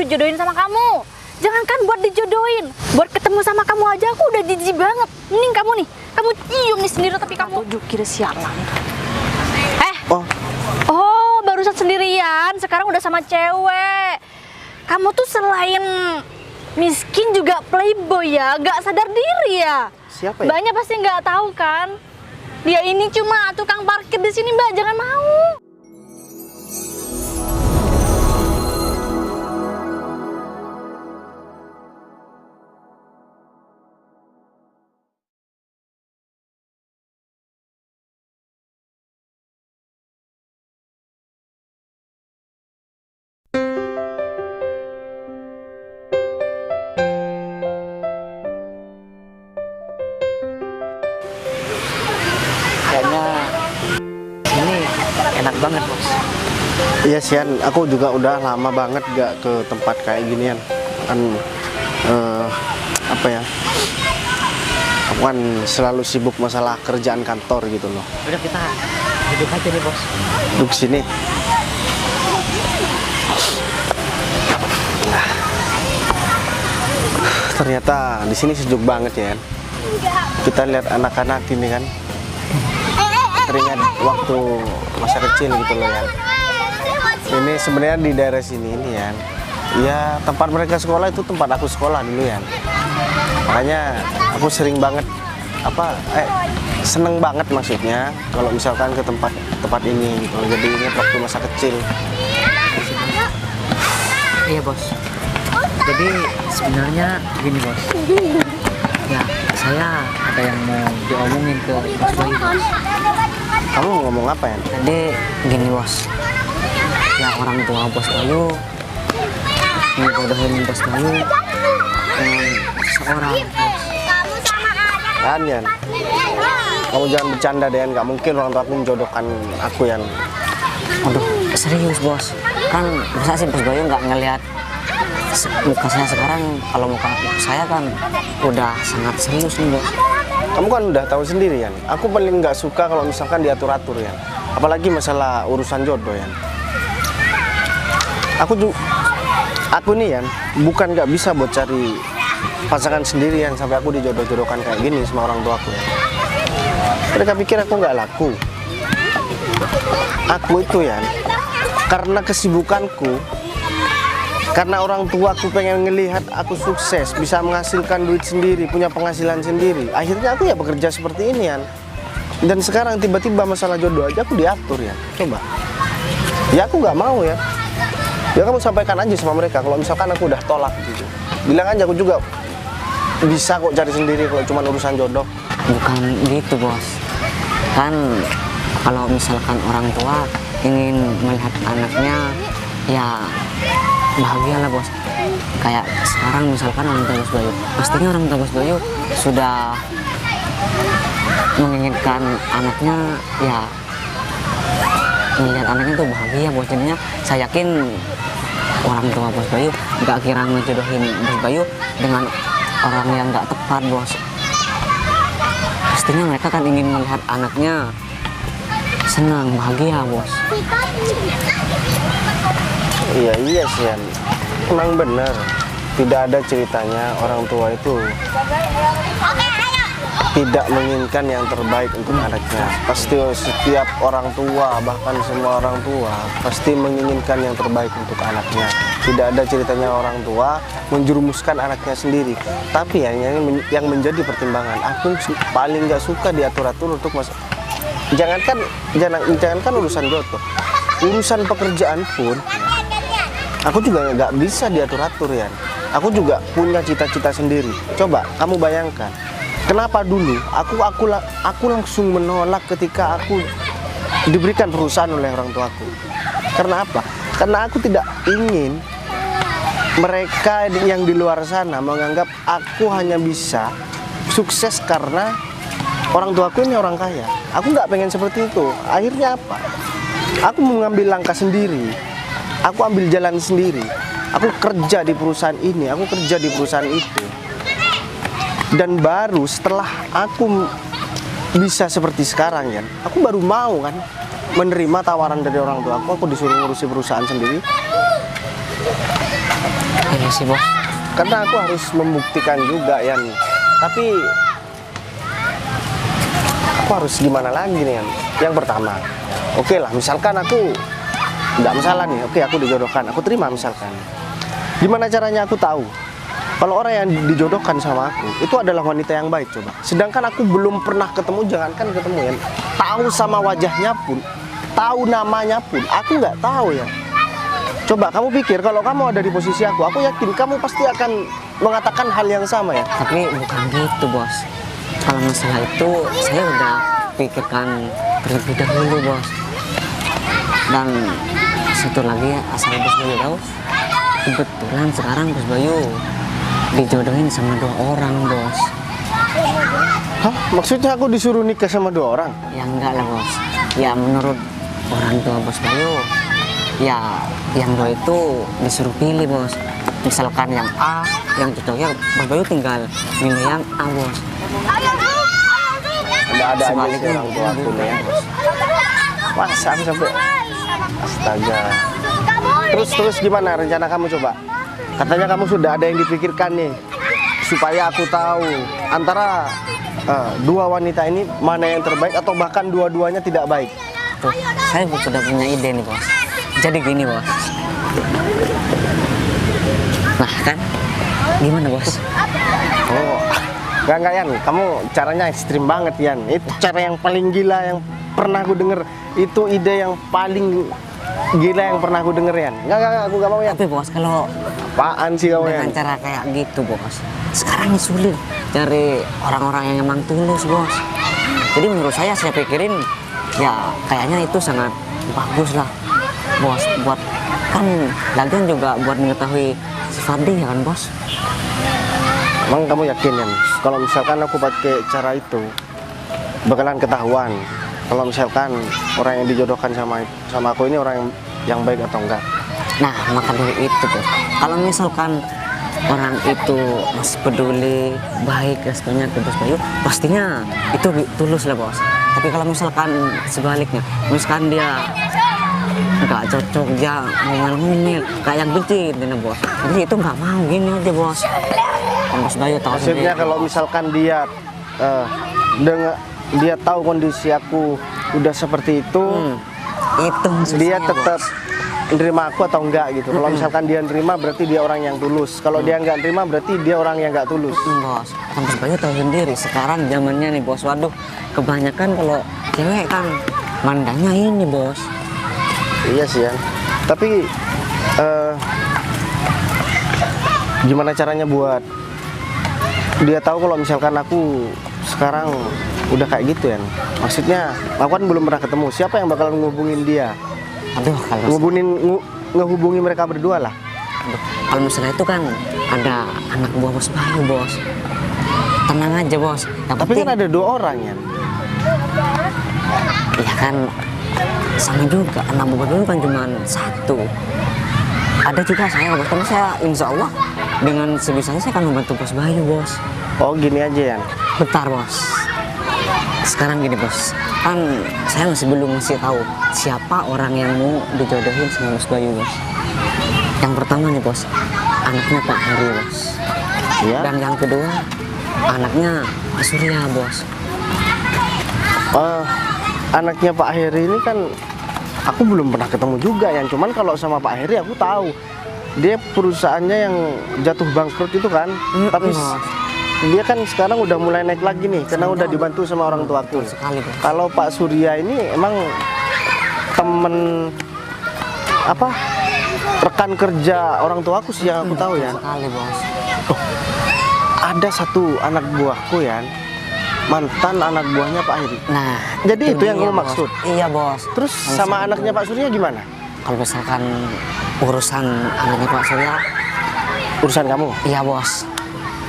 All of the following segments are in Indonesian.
dijodohin sama kamu. Jangankan buat dijodohin, buat ketemu sama kamu aja aku udah jijik banget. Mending kamu nih, kamu cium nih sendiri tapi kamu kira sialan. Oh, barusan sendirian, sekarang udah sama cewek. Kamu tuh selain miskin juga playboy ya, gak sadar diri ya. Siapa ya? Banyak pasti nggak tahu kan. Dia ini cuma tukang parkir di sini, Mbak. Jangan mau. Kayaknya ini enak banget, Bos. Iya Sian, aku juga udah lama banget gak ke tempat kayak ginian. Apa ya? Aku kan selalu sibuk masalah kerjaan kantor gitu loh. Udah, kita duduk aja nih, Bos. Duduk sini. Ternyata di sini sejuk banget ya. Kita lihat anak-anak ini kan. Teringat waktu masa kecil gitu loh ya. Ini sebenarnya di daerah sini ini ya. Ya tempat mereka sekolah itu tempat aku sekolah dulu ya. Makanya aku sering banget seneng banget maksudnya kalau misalkan ke tempat ini gitu. Jadi ingat waktu masa kecil. Iya, Bos. Jadi sebenarnya gini, Bos. Ya, saya ada yang mau diomongin ke Bos Bayu, Bos. Kamu mau ngomong apa ya? Jadi gini, Bos. Ya, orang tua Bos Bayu menjodohin Bos Bayu dengan seseorang, Bos. Yan, kamu jangan bercanda deh, nggak mungkin orang tua aku menjodohkan aku Yan. Aduh, serius, Bos. Kan masa sih Bos Bayu nggak ngelihat muka saya sekarang? Kalau muka saya kan udah sangat serius nih, Bos. Kamu kan udah tahu sendiri Yan, aku paling nggak suka kalau misalkan diatur-atur Yan. Apalagi masalah urusan jodoh Yan. Aku nih Yan, bukan nggak bisa buat cari pasangan sendirian sampai aku dijodoh-jodohkan kayak gini sama orang tua aku ya. Mereka pikir aku nggak laku. Aku itu Yan, karena kesibukanku, karena orang tuaku pengen ngelihat aku sukses, bisa menghasilkan duit sendiri, punya penghasilan sendiri. Akhirnya aku ya bekerja seperti ini Yan. Dan sekarang tiba-tiba masalah jodoh aja aku diatur ya. Coba. Ya aku nggak mau ya. Ya kamu sampaikan aja sama mereka kalau misalkan aku udah tolak gitu. Bilang aja aku juga bisa kok cari sendiri kalau cuma urusan jodoh. Bukan gitu, Bos. Kan kalau misalkan orang tua ingin melihat anaknya ya bahagia lah, Bos. Kayak sekarang misalkan orang tua Bos Bayu, pastinya orang tua Bos Bayu sudah menginginkan anaknya ya melihat anaknya tuh bahagia, Bos. Jadinya saya yakin orang tua Bos Bayu nggak kira ngejodohin Bos Bayu dengan orang yang nggak tepat, Bos. Pastinya mereka kan ingin melihat anaknya senang, bahagia, Bos. Iya sih Yan. Emang bener, tidak ada ceritanya orang tua itu tidak menginginkan yang terbaik untuk anaknya. Pasti setiap orang tua, bahkan semua orang tua pasti menginginkan yang terbaik untuk anaknya. Tidak ada ceritanya orang tua menjerumuskan anaknya sendiri. Tapi yang menjadi pertimbangan, aku paling nggak suka diatur-atur untuk jangankan urusan jodoh, urusan pekerjaan pun aku juga nggak bisa diatur-atur ya. Aku juga punya cita-cita sendiri. Coba kamu bayangkan, kenapa dulu aku langsung menolak ketika aku diberikan perusahaan oleh orang tuaku. Karena apa? Karena aku tidak ingin mereka yang di luar sana menganggap aku hanya bisa sukses karena orang tuaku ini orang kaya. Aku nggak pengen seperti itu. Akhirnya apa? Aku mengambil langkah sendiri. Aku ambil jalan sendiri. Aku kerja di perusahaan ini, aku kerja di perusahaan itu. Dan baru setelah aku bisa seperti sekarang ya, aku baru mau kan menerima tawaran dari orang tua aku disuruh ngurusi perusahaan sendiri. Iya sih bos. Karena aku harus membuktikan juga Yan. Tapi aku harus gimana lagi nih Yan? Yang pertama, oke lah, misalkan aku nggak masalah nih, oke aku dijodohkan, aku terima misalkan. Gimana caranya aku tahu kalau orang yang dijodohkan sama aku itu adalah wanita yang baik coba? Sedangkan aku belum pernah ketemu, jangankan ketemu Yan, tahu sama wajahnya pun, tahu namanya pun, aku nggak tahu ya. Coba kamu pikir kalau kamu ada di posisi aku yakin kamu pasti akan mengatakan hal yang sama ya. Tapi bukan gitu bos. Kalau masalah itu saya udah pikirkan terlebih dahulu bos. Dan satu lagi asal Bos Bayu tahu, kebetulan sekarang Bos Bayu dijodohin sama 2 orang bos. Hah? Maksudnya aku disuruh nikah sama 2 orang? Ya enggak lah bos. Ya menurut orang tua Bos Bayu, ya yang 2 itu disuruh pilih bos. Misalkan yang A, yang cocoknya Bos Bayu tinggal milih yang A bos. Ada aja sih Sebaliknya orang tua aku nih ya. bos. Masa aku sampai astaga. Terus gimana rencana kamu coba? Katanya kamu sudah ada yang dipikirkan nih supaya aku tahu antara 2 wanita ini mana yang terbaik atau bahkan dua-duanya tidak baik. Tuh, saya sudah punya ide nih bos. Jadi gini bos. Nah kan, gimana bos? Oh, enggak Yan, kamu caranya ekstrim banget Yan. Itu cara yang paling gila yang pernah aku denger. Itu ide yang paling gila yang pernah aku denger Yan. Enggak, aku gak mau Yan. Tapi bos, kalau Apaan sih kamu dengan Yan? cara kayak gitu bos, sekarang ini sulit cari orang-orang yang emang tulus bos. Jadi menurut saya pikirin ya kayaknya itu sangat bagus lah bos, buat kan lagian juga buat mengetahui sifat dia kan bos. Emang kamu yakin Yan? Kalau misalkan aku pakai cara itu bakalan ketahuan kalau misalkan orang yang dijodohkan sama aku ini orang yang baik atau enggak? Nah maka dari itu bos, kalau misalkan orang itu masih peduli, baik, responnya ke Bos Bayu, pastinya itu tulus lah bos. Tapi kalau misalkan sebaliknya, misalkan dia nggak cocok, dia ngomel-ngomel kayak yang benci gitu bos, jadi itu nggak mau, gini aja bos. Kan Bos Bayu tahu Maksudnya sendiri. kalau misalkan dia dia tahu kondisi aku udah seperti itu, Itu maksud dia saya, tetap bos. nerima aku atau enggak gitu. Kalau misalkan dia nerima berarti dia orang yang tulus. Kalau dia enggak nerima berarti dia orang yang enggak tulus. Bos, kan Bos Bayu tahu sendiri sekarang zamannya nih bos. Waduh, kebanyakan kalau cewek kan mandangnya ini bos. Iya sih ya. Tapi gimana caranya buat dia tahu kalau misalkan aku sekarang udah kayak gitu ya? Maksudnya aku kan belum pernah ketemu. Siapa yang bakal ngehubungin dia? Aduh, kalau Ngehubungi mereka berdua lah. aduh, kalau misalnya itu kan ada anak buah Bos Bayu bos. Tenang aja bos. Yang Tapi penting, kan ada 2 orang ya. ya kan sama juga anak buah Bos Bayu kan cuma 1. Ada juga saya bos, karena saya insya Allah dengan sebisanya saya akan membantu Bos Bayu bos. Oh gini aja ya. Bentar bos, sekarang gini bos, kan saya masih belum ngasih tahu siapa orang yang mau dijodohin sama Bos Bayu bos. Yang pertama nih bos, anaknya Pak Heri bos. Iya. Dan yang kedua, anaknya Pak Surya bos. Anaknya Pak Heri ini kan aku belum pernah ketemu juga ya. Cuman kalau sama Pak Heri aku tahu dia perusahaannya yang jatuh bangkrut itu kan. Tapi dia kan sekarang udah mulai naik lagi nih karena udah dibantu sama orang tuaku. Sekali bos. Kalau Pak Surya ini emang temen apa rekan kerja orang tuaku sih yang aku tahu ya. Sekali bos. Ada satu anak buahku ya, mantan anak buahnya Pak Heri. Nah, Jadi itu yang dia, kamu bos. maksud? Iya bos. Terus sama anaknya Pak Surya gimana? Kalau misalkan urusan anaknya Pak Surya, Urusan kamu? iya bos.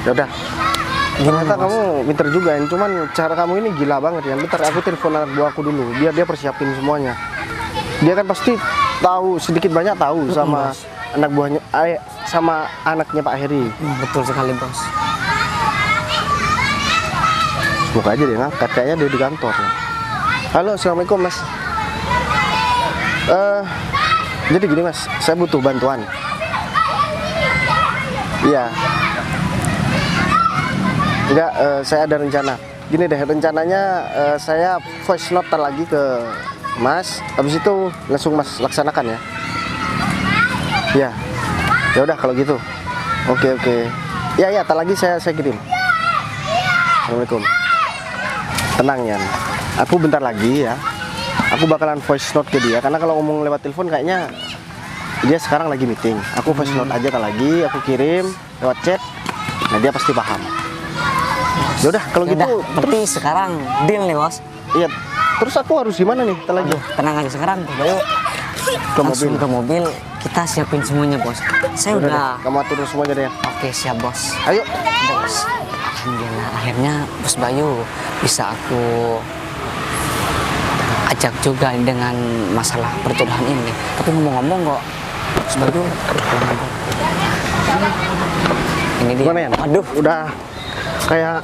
Ya udah. Gimana Ternyata bos? kamu pinter juga ya. Cuman cara kamu ini gila banget ya. Bentar aku telepon anak buahku dulu. Biar dia persiapin semuanya. Dia kan pasti tahu sedikit banyak tahu sama bos. anak buahnya, sama anaknya Pak Heri. Betul sekali bos. Semoga aja dia ngangkat. Kayaknya dia di kantor. Ya. Halo, assalamualaikum mas. Jadi gini mas, saya butuh bantuan. Iya. Enggak, saya ada rencana. Gini deh, rencananya saya voice note lagi ke Mas. Habis itu langsung Mas laksanakan ya. Ya. Ya udah kalau gitu. Oke. Ya, tak lagi saya kirim. Assalamualaikum. Tenang ya. Aku bentar lagi ya. Aku bakalan voice note ke dia karena kalau ngomong lewat telepon kayaknya dia sekarang lagi meeting. Aku voice note aja tak lagi, aku kirim lewat chat. Nah, dia pasti paham. Ya udah kalau gitu berarti sekarang deal nih bos. iya. Terus aku harus gimana nih? Tak lagi. Tenang aja sekarang Bos Bayu. Ke Langsung mobil. ke mobil, kita siapin semuanya bos. Saya Udah udah. deh, kamu atur semuanya deh. Oke siap bos. Ayo. Bos. Alhamdulillah akhirnya Bos Bayu bisa aku ajak juga dengan masalah perjodohan ini. Tapi ngomong-ngomong kok Bos Bayu ini dia. Gimana ya? Aduh, Udah kayak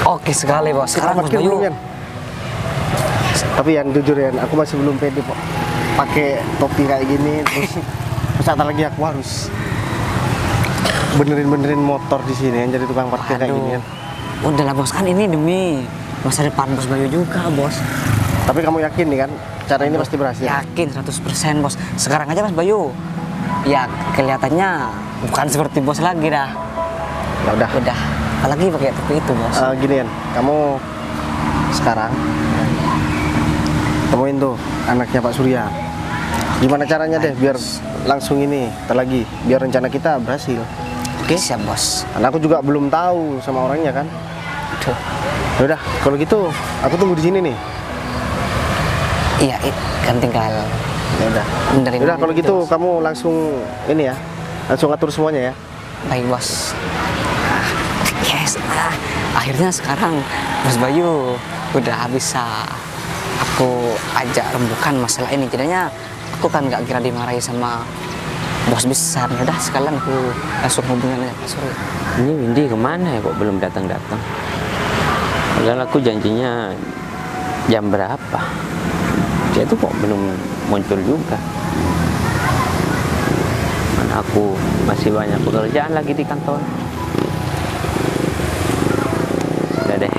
oke sekali bos. kita Sekarang Bos parkir Bayu. belum, Yan? Tapi Yan jujur ya, aku masih belum pede kok pakai topi kayak gini. Terus saat lagi aku harus benerin motor di sini yang jadi tukang parkir kayak gini ya. Udahlah bos, kan ini demi masa depan Bos Bayu juga bos. Tapi kamu yakin nih kan cara ini pasti berhasil? Yakin 100% bos. Sekarang aja Mas Bayu, ya kelihatannya bukan seperti bos lagi dah. Ya udah. Udah, apalagi pakai topi itu bos. Gini Yan, kamu sekarang temuin tuh anaknya Pak Surya. Gimana caranya deh biar langsung ini terlagi biar rencana kita berhasil. Oke siap bos. Karena aku juga belum tahu sama orangnya kan. Aduh. Ya udah, kalau gitu aku tunggu di sini nih. Iya, kan tinggal Ya udah. benerin. Ya udah kalau itu, gitu Bos. kamu langsung ini ya. Langsung atur semuanya ya. Baik bos. Yes, akhirnya sekarang Bos Bayu udah bisa aku ajak rembukan masalah ini. Jadinya aku kan nggak kira dimarahi sama bos besar. Ya udah sekalian aku langsung hubungin aja Pak Surya. Ini Windy kemana ya kok belum datang-datang? Padahal aku janjinya jam berapa? Dia tuh kok belum muncul juga. Mana aku masih banyak pekerjaan lagi di kantor. Udah deh,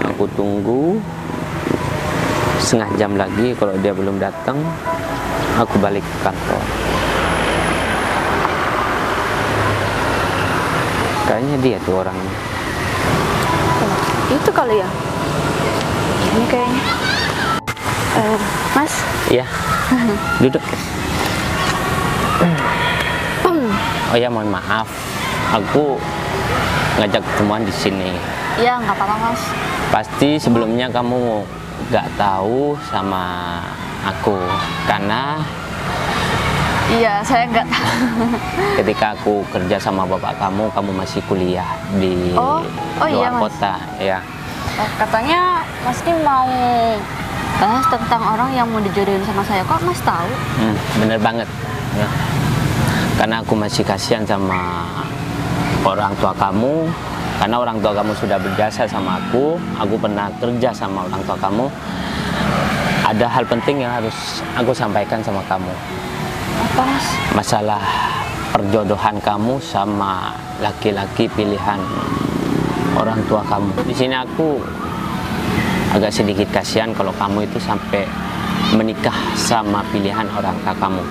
aku tunggu setengah jam lagi. Kalau dia belum datang, aku balik ke kantor. Kayaknya dia tuh orangnya. Itu kali ya. Ini kayaknya. Mas, Iya, duduk. Oh ya, mohon maaf, aku ngajak ketemuan di sini. ya nggak apa-apa mas. Pasti sebelumnya kamu nggak tahu sama aku, karena Iya, saya nggak tahu. ketika aku kerja sama bapak kamu masih kuliah di Oh iya, luar Mas. kota, ya. Katanya Mas ini mau bahas tentang orang yang mau dijodohin sama saya. Kok Mas tahu? Bener banget, ya. Karena aku masih kasihan sama orang tua kamu, karena orang tua kamu sudah berjasa sama aku pernah kerja sama orang tua kamu. Ada hal penting yang harus aku sampaikan sama kamu. Apa Mas? Masalah perjodohan kamu sama laki-laki pilihan orang tua kamu. Di sini aku agak sedikit kasihan kalau kamu itu sampai menikah sama pilihan orang tua kamu.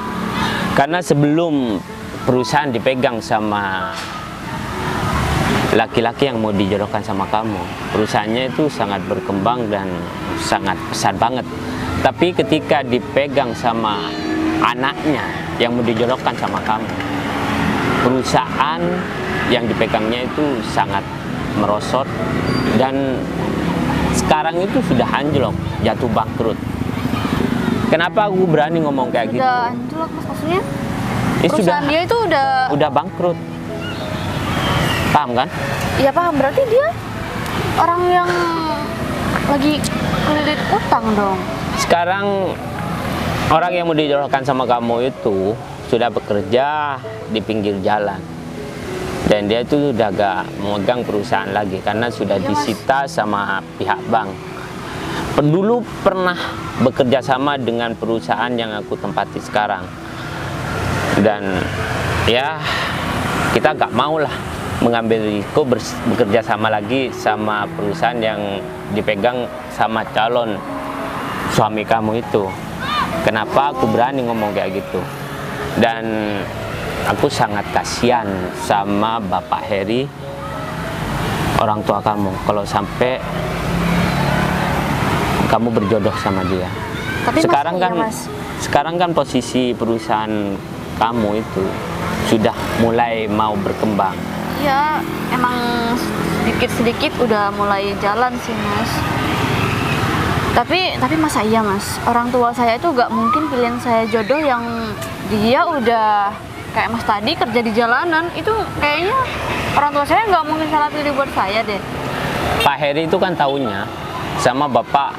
Karena sebelum perusahaan dipegang sama laki-laki yang mau dijodohkan sama kamu, perusahaannya itu sangat berkembang dan sangat besar banget. Tapi ketika dipegang sama anaknya yang mau dijodohkan sama kamu, perusahaan yang dipegangnya itu sangat merosot dan sekarang itu sudah anjlok, jatuh bangkrut. Kenapa aku berani ngomong kayak gitu? Udah anjlok Mas maksudnya? Ya Perusahaan dia itu udah bangkrut. Paham kan? Iya paham, berarti dia orang yang lagi kelilit utang dong. Sekarang orang yang mau dijodohkan sama kamu itu sudah bekerja di pinggir jalan. Dan dia itu udah gak memegang perusahaan lagi karena sudah Iya, Mas. disita sama pihak bank. Dulu pernah bekerja sama dengan perusahaan yang aku tempati sekarang. Dan ya kita gak mau lah mengambil risiko bekerja sama lagi sama perusahaan yang dipegang sama calon suami kamu itu. Kenapa aku berani ngomong kayak gitu? Dan aku sangat kasihan sama Bapak Heri, orang tua kamu, kalau sampai kamu berjodoh sama dia. Tapi sekarang Mas, kan, iya, Mas. sekarang kan posisi perusahaan kamu itu sudah mulai mau berkembang. Ya emang sedikit-sedikit udah mulai jalan sih Mas. Tapi masa iya Mas, orang tua saya itu gak mungkin pilihan saya jodoh yang dia udah kayak Mas tadi kerja di jalanan. Itu kayaknya orang tua saya gak mungkin salah pilih buat saya deh. Pak Heri itu kan taunya sama bapak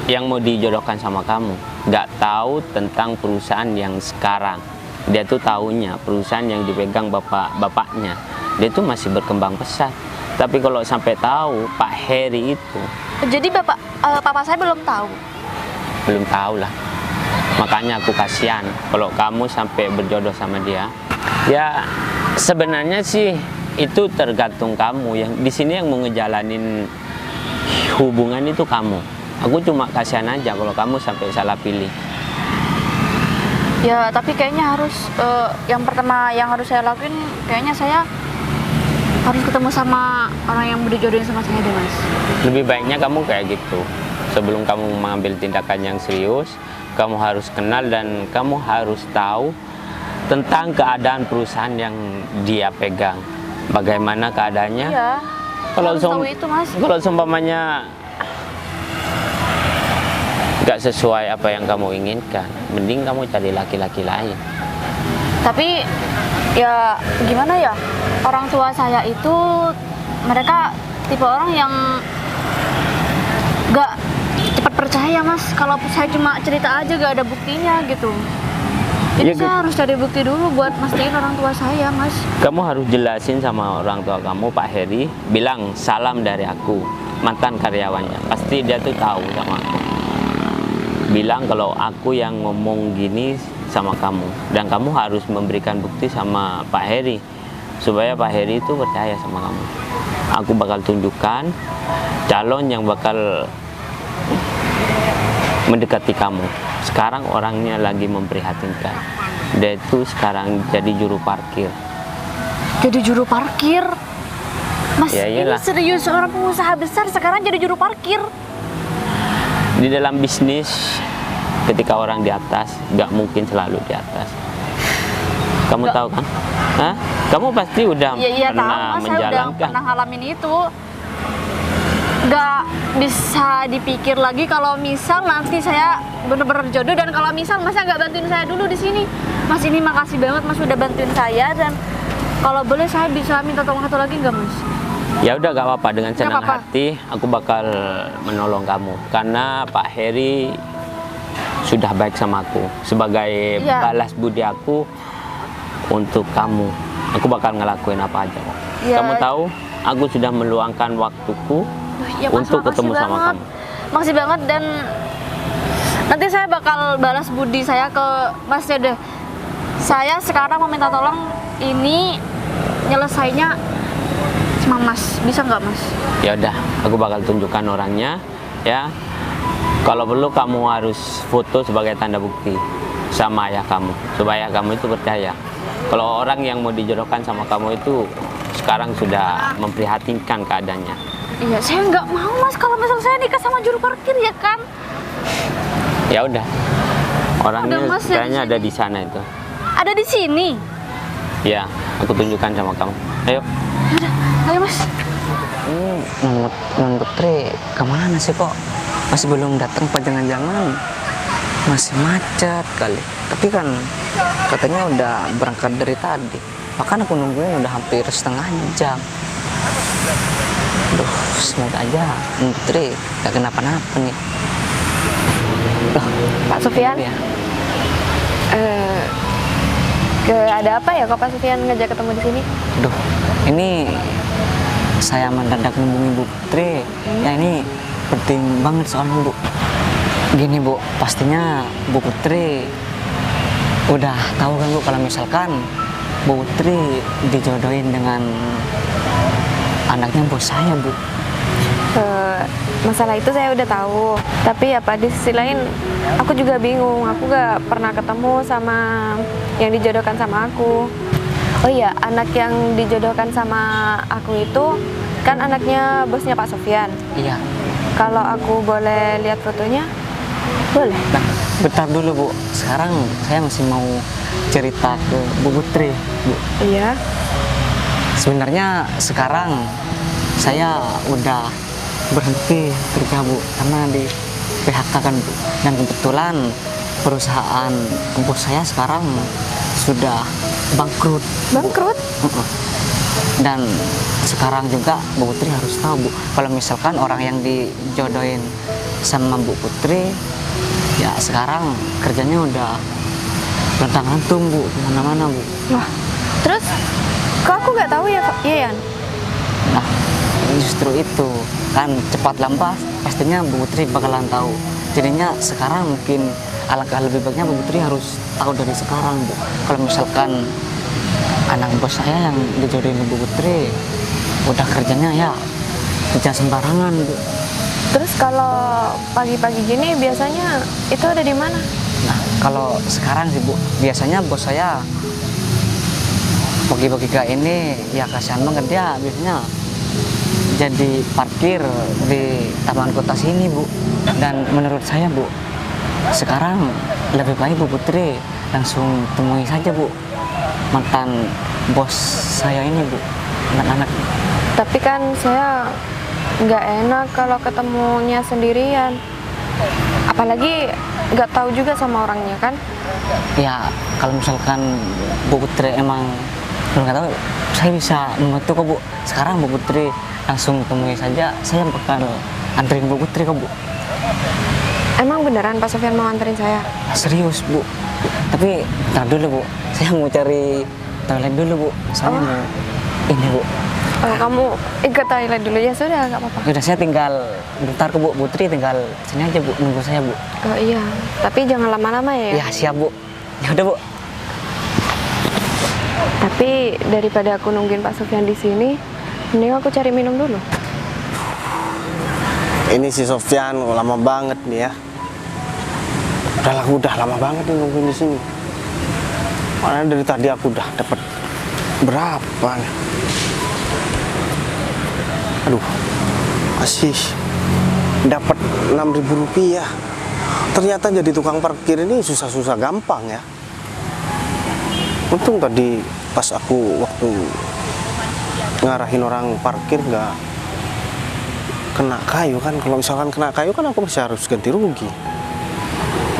yang mau dijodohkan sama kamu, nggak tahu tentang perusahaan yang sekarang. Dia tuh taunya perusahaan yang dipegang bapaknya. Dia tuh masih berkembang pesat. Tapi kalau sampai tahu Pak Heri itu, Jadi papa saya belum tahu. belum tahu lah. Makanya aku kasihan kalau kamu sampai berjodoh sama dia. Ya sebenarnya sih itu tergantung kamu. Yang di sini yang mau ngejalanin hubungan itu kamu. Aku cuma kasihan aja kalau kamu sampai salah pilih. Ya tapi kayaknya harus yang pertama yang harus saya lakuin kayaknya saya harus ketemu sama orang yang mau dijodohin sama saya deh Mas. Lebih baiknya kamu kayak gitu. Sebelum kamu mengambil tindakan yang serius, kamu harus kenal dan kamu harus tahu tentang keadaan perusahaan yang dia pegang. Bagaimana keadaannya? Iya. Kalau harus tahu itu Mas. Kalau seumpamanya nggak sesuai apa yang kamu inginkan, mending kamu cari laki-laki lain. Tapi ya gimana ya, orang tua saya itu mereka tipe orang yang gak cepat percaya Mas. Kalau saya cuma cerita aja gak ada buktinya gitu. Jadi Ya, saya harus cari bukti dulu buat mastiin orang tua saya Mas. Kamu harus jelasin sama orang tua kamu, Pak Heri, bilang salam dari aku, mantan karyawannya. Pasti dia tuh tahu sama aku. Bilang kalau aku yang ngomong gini sama kamu, dan kamu harus memberikan bukti sama Pak Heri supaya Pak Heri itu percaya sama kamu. Aku bakal tunjukkan calon yang bakal mendekati kamu. Sekarang orangnya lagi memprihatinkan. Dia itu sekarang jadi juru parkir. Jadi juru parkir? Mas, Ya ini iyalah. serius orang pengusaha besar sekarang jadi juru parkir? Di dalam bisnis, ketika orang di atas, nggak mungkin selalu di atas. Kamu tahu kan? Hah? Kamu pasti udah Iya tahu pernah Mas, saya udah menjalankan. pernah ngalamin itu. Gak bisa dipikir lagi kalau misal nanti saya bener-bener jodoh, dan kalau misal Mas nggak bantuin saya dulu di sini. Mas, ini makasih banget Mas udah bantuin saya, dan kalau boleh saya bisa minta tolong satu lagi nggak Mas? Ya udah, gak apa-apa, dengan senang apa-apa. hati aku bakal menolong kamu karena Pak Heri sudah baik sama aku. Sebagai Iya. balas budi aku untuk kamu, aku bakal ngelakuin apa aja. Iya. Kamu tahu, aku sudah meluangkan waktuku Ya, Mas, untuk makasih ketemu sama banget. kamu. Makasih banget, dan nanti saya bakal balas budi saya ke Mas ya deh. Saya sekarang mau minta tolong ini nyelesainya sama Mas. Bisa nggak Mas? Ya udah, aku bakal tunjukkan orangnya ya. Kalau perlu kamu harus foto sebagai tanda bukti sama ayah kamu supaya kamu itu percaya kalau orang yang mau dijodohkan sama kamu itu sekarang sudah memprihatinkan keadaannya. Iya, saya nggak mau Mas kalau misal saya nikah sama juru parkir ya kan. Ya udah, orangnya Ada Mas ya di kayaknya sini. ada di sana itu. Ada di sini. Ya, aku tunjukkan sama kamu. Ayo. Udah, ayo Mas. Non Putri kemana sih kok? Masih belum datang, apa jangan-jangan masih macet kali. Tapi kan katanya udah berangkat dari tadi. Bahkan aku nungguin udah hampir setengah jam. Duh, semoga aja Non Putri gak kenapa-napa nih. Loh, Pak Sufyan, ya. ada apa ya kok Pak Sufyan ngajak ketemu di sini? Duh, ini saya mendadak hubungi Bu Putri. Ya ini penting banget soalnya Bu. Gini Bu, pastinya Bu Putri udah tahu kan Bu kalau misalkan Bu Putri dijodohin dengan anaknya bos saya, Bu. Masalah itu saya udah tahu. Tapi apa di sisi lain aku juga bingung. Aku gak pernah ketemu sama yang dijodohkan sama aku. Oh iya, anak yang dijodohkan sama aku itu kan anaknya bosnya Pak Sofyan. Iya. Kalau aku boleh lihat fotonya, boleh? Nah, bentar dulu, Bu. Sekarang saya masih mau cerita ke Bu Putri, Bu. Iya. Sebenarnya sekarang saya udah berhenti kerja, Bu, karena di PHK kan, Bu. Dan kebetulan perusahaan bos saya sekarang sudah bangkrut, Bu. Bangkrut? Dan sekarang juga Bu Putri harus tahu, Bu, kalau misalkan orang yang dijodohin sama Bu Putri, ya sekarang kerjanya udah lontang-lantung, Bu, kemana-mana, Bu. Wah, terus kok aku gak tahu ya, Yan? Nah, justru itu kan cepat lambat pastinya Bu Putri bakalan tahu. Jadinya sekarang mungkin alangkah lebih baiknya Bu Putri harus tahu dari sekarang, Bu. Kalau misalkan anak bos saya yang dijodohin Bu Putri udah kerjanya ya kerja sembarangan, Bu. Terus kalau pagi-pagi gini biasanya itu ada di mana? Nah, kalau sekarang sih, Bu, biasanya bos saya pagi-pagi kayak ini ya kasihan banget, dia biasanya jadi parkir di taman kota sini, Bu. Dan menurut saya, Bu, sekarang lebih baik Bu Putri langsung temui saja, Bu, mantan bos saya ini, Bu, anak-anak. Tapi kan saya nggak enak kalau ketemunya sendirian. Apalagi nggak tahu juga sama orangnya kan. Ya, kalau misalkan Bu Putri emang belum nggak tahu, saya bisa membantu kok, Bu. Sekarang Bu Putri langsung temui saja, saya bakal anterin Bu Putri kok, Bu. Emang beneran Pak Sofyan mau anterin saya? Serius, Bu. Tapi ntar dulu, Bu, saya mau cari toilet dulu, Bu. Saya mau ini, Bu. Oh, kamu ikut toilet dulu ya, sudah nggak apa-apa. Udah, saya tinggal bentar ke Bu Putri, tinggal sini aja, Bu, nunggu saya, Bu. Oh iya, tapi jangan lama-lama ya. Ya, siap, Bu. Ya udah, Bu. Tapi daripada aku nungguin Pak Sofyan di sini, mending aku cari minum dulu. Ini si Sofyan lama banget nih ya. Udah lama banget nih nungguin di sini. Mana dari tadi aku udah dapat berapa nih? Aduh, masih dapat 6.000 rupiah. Ternyata jadi tukang parkir ini susah-susah gampang ya. Untung tadi pas aku waktu ngarahin orang parkir nggak kena kayu kan. Kalau misalkan kena kayu kan aku masih harus ganti rugi.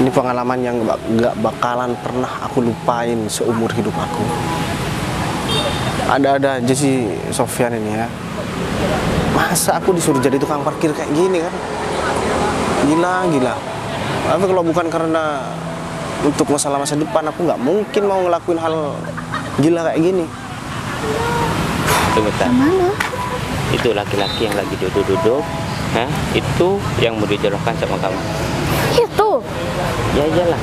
Ini pengalaman yang nggak bakalan pernah aku lupain seumur hidup aku. Ada-ada aja sih Sofyan ini ya. Masa aku disuruh jadi tukang parkir kayak gini kan? Gila. Tapi kalau bukan karena untuk masalah masa depan, aku nggak mungkin mau ngelakuin hal gila kayak gini. Tunggu bentar. Mana? Itu laki-laki yang lagi duduk-duduk, itu yang mau dijodohkan sama kamu. Itu, Ya iyalah.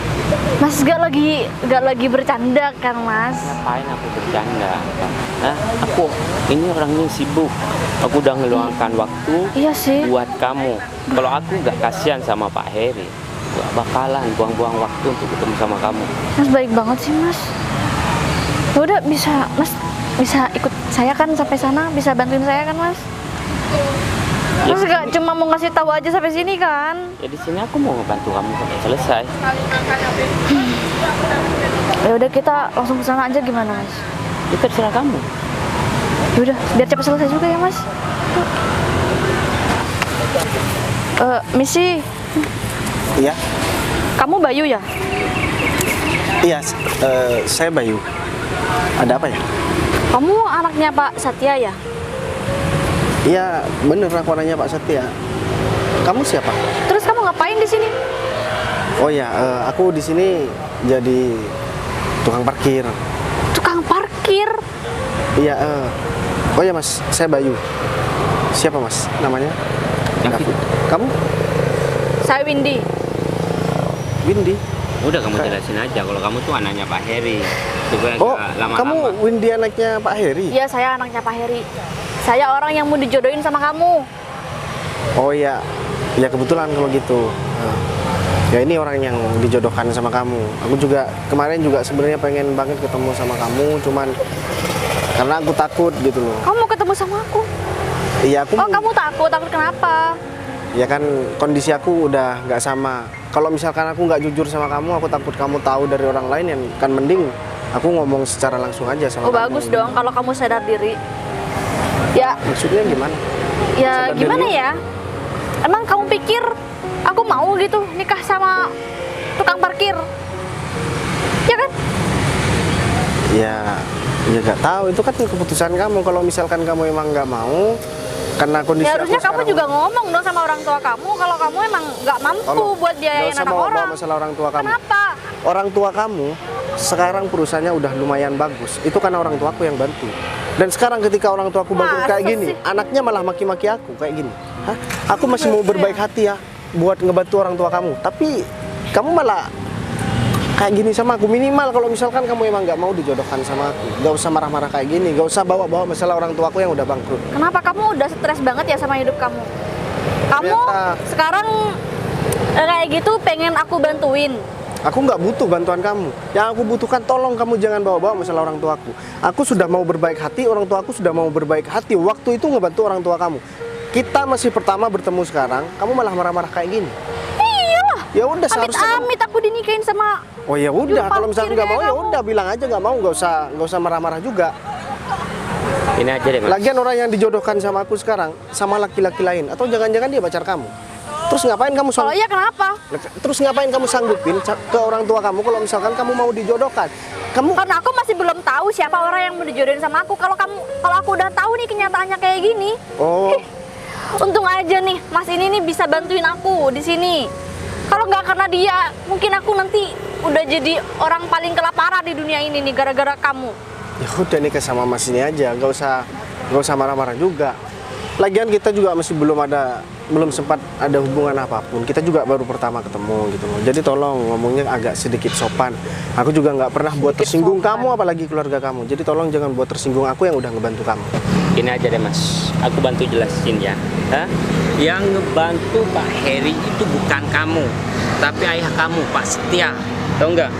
Mas gak lagi bercanda kan, Mas? Ngapain aku bercanda? Aku ini orangnya sibuk. Aku udah ngeluangkan waktu Iya sih. buat kamu. Kalau aku nggak kasihan sama Pak Heri, gak bakalan buang-buang waktu untuk ketemu sama kamu. Mas baik banget sih, Mas. Ya udah, Mas bisa ikut saya kan sampai sana, bisa bantuin saya kan, Mas? Mas gak cuma mau ngasih tahu aja sampai sini kan? Ya di sini aku mau ngebantu kamu sampai selesai. Ya udah, kita langsung ke sana aja gimana, Mas? Itu terserah kamu. Ya udah, biar cepat selesai juga ya, Mas. Misi, Iya, kamu Bayu ya? iya. Saya Bayu. Ada apa ya? Kamu anaknya Pak Satya ya? Iya, bener aku nanya Pak Setia. Kamu siapa? Terus kamu ngapain di sini? Oh ya, aku di sini jadi tukang parkir. Tukang parkir. Iya, oh ya Mas, saya Bayu. Siapa Mas namanya? David. Kamu? Saya Windy. Windy. Udah kamu jelasin aja kalau kamu tuh anaknya Pak Heri. Supaya Oh, nggak lama-lama. kamu Windy anaknya Pak Heri? Iya, saya anaknya Pak Heri. Saya orang yang mau dijodohin sama kamu. Oh iya, ya kebetulan kalau gitu. Nah, ya ini orang yang dijodohkan sama kamu. Aku juga kemarin juga sebenarnya pengen banget ketemu sama kamu, cuman karena aku takut gitu loh. Kamu mau ketemu sama aku? Iya aku. Oh, kamu takut? Takut kenapa? Ya kan kondisi aku udah nggak sama. Kalau misalkan aku nggak jujur sama kamu, aku takut kamu tahu dari orang lain, yang kan mending aku ngomong secara langsung aja sama Oh, kamu. bagus dong kalau kamu sadar diri. Ya, Maksudnya gimana? ya Sadar gimana diri? ya? Emang kamu pikir aku mau gitu nikah sama tukang parkir? Ya kan? Ya nggak tahu, itu kan keputusan kamu. Kalau misalkan kamu emang nggak mau karena kondisi Ya harusnya aku kamu sekarang juga ngomong dong sama orang tua kamu kalau kamu emang nggak mampu Tolong, buat nggak biayain usah anak bawa-bawa orang. masalah orang tua kamu. Kenapa? Orang tua kamu sekarang perusahaannya udah lumayan bagus. Itu karena orang tuaku yang bantu. Dan sekarang ketika orang tuaku bantu Masa kayak gini, sih? anaknya malah maki-maki aku kayak gini. Hah? Aku masih mau berbaik hati ya buat ngebantu orang tua kamu. Tapi kamu malah kayak gini sama aku. Minimal kalau misalkan kamu emang nggak mau dijodohkan sama aku, nggak usah marah-marah kayak gini, nggak usah bawa-bawa masalah orang tuaku yang udah bangkrut. Kenapa kamu udah stres banget ya sama hidup kamu? Kamu Ternyata- sekarang kayak gitu pengen aku bantuin. Aku nggak butuh bantuan kamu. Yang aku butuhkan, tolong kamu jangan bawa-bawa masalah orang tuaku. Aku sudah mau berbaik hati, orang tuaku sudah mau berbaik hati. Waktu itu ngebantu orang tua kamu. Kita masih pertama bertemu sekarang, kamu malah marah-marah kayak gini. Iya. Ya udah seharusnya. Amit-amit aku dinikahin sama. Oh ya udah, kalau misalnya parkir nggak mau kayak ya kamu. udah bilang aja nggak mau, nggak usah marah-marah juga. Ini aja deh, Mas. Lagian orang yang dijodohkan sama aku sekarang sama laki-laki lain, atau jangan-jangan dia pacar kamu. Terus ngapain kamu Kalau iya kenapa? Terus ngapain kamu sanggupin ke orang tua kamu kalau misalkan kamu mau dijodohkan? Kamu Karena aku masih belum tahu siapa orang yang mau dijodohin sama aku. Kalau aku udah tahu nih kenyataannya kayak gini, oh untung aja nih Mas ini nih bisa bantuin aku di sini. Kalau nggak karena dia, mungkin aku nanti udah jadi orang paling kelaparan di dunia ini nih gara-gara kamu. ya udah nikah sama Mas ini aja, nggak usah marah-marah juga. Lagian kita juga masih belum sempat ada hubungan apapun. Kita juga baru pertama ketemu gitu loh. Jadi tolong ngomongnya agak sedikit sopan. Aku juga nggak pernah buat tersinggung kamu, apalagi keluarga kamu. Jadi tolong jangan buat tersinggung aku yang udah ngebantu kamu. Ini aja deh, Mas. Aku bantu jelasin ya. Hah? Yang ngebantu Pak Heri itu bukan kamu, tapi ayah kamu, Pak Setia. Tahu nggak?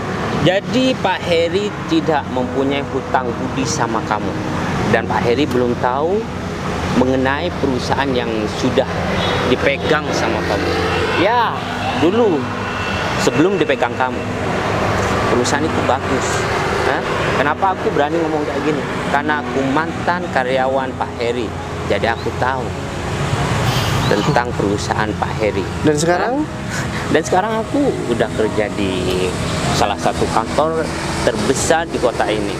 Jadi Pak Heri tidak mempunyai hutang budi sama kamu. Dan Pak Heri belum tahu mengenai perusahaan yang sudah dipegang sama kamu. Ya, dulu sebelum dipegang kamu, perusahaan itu bagus. Hah? Kenapa aku berani ngomong kayak gini? Karena aku mantan karyawan Pak Heri, jadi aku tahu tentang perusahaan Pak Heri. Dan sekarang? Dan sekarang aku udah kerja di salah satu kantor terbesar di kota ini.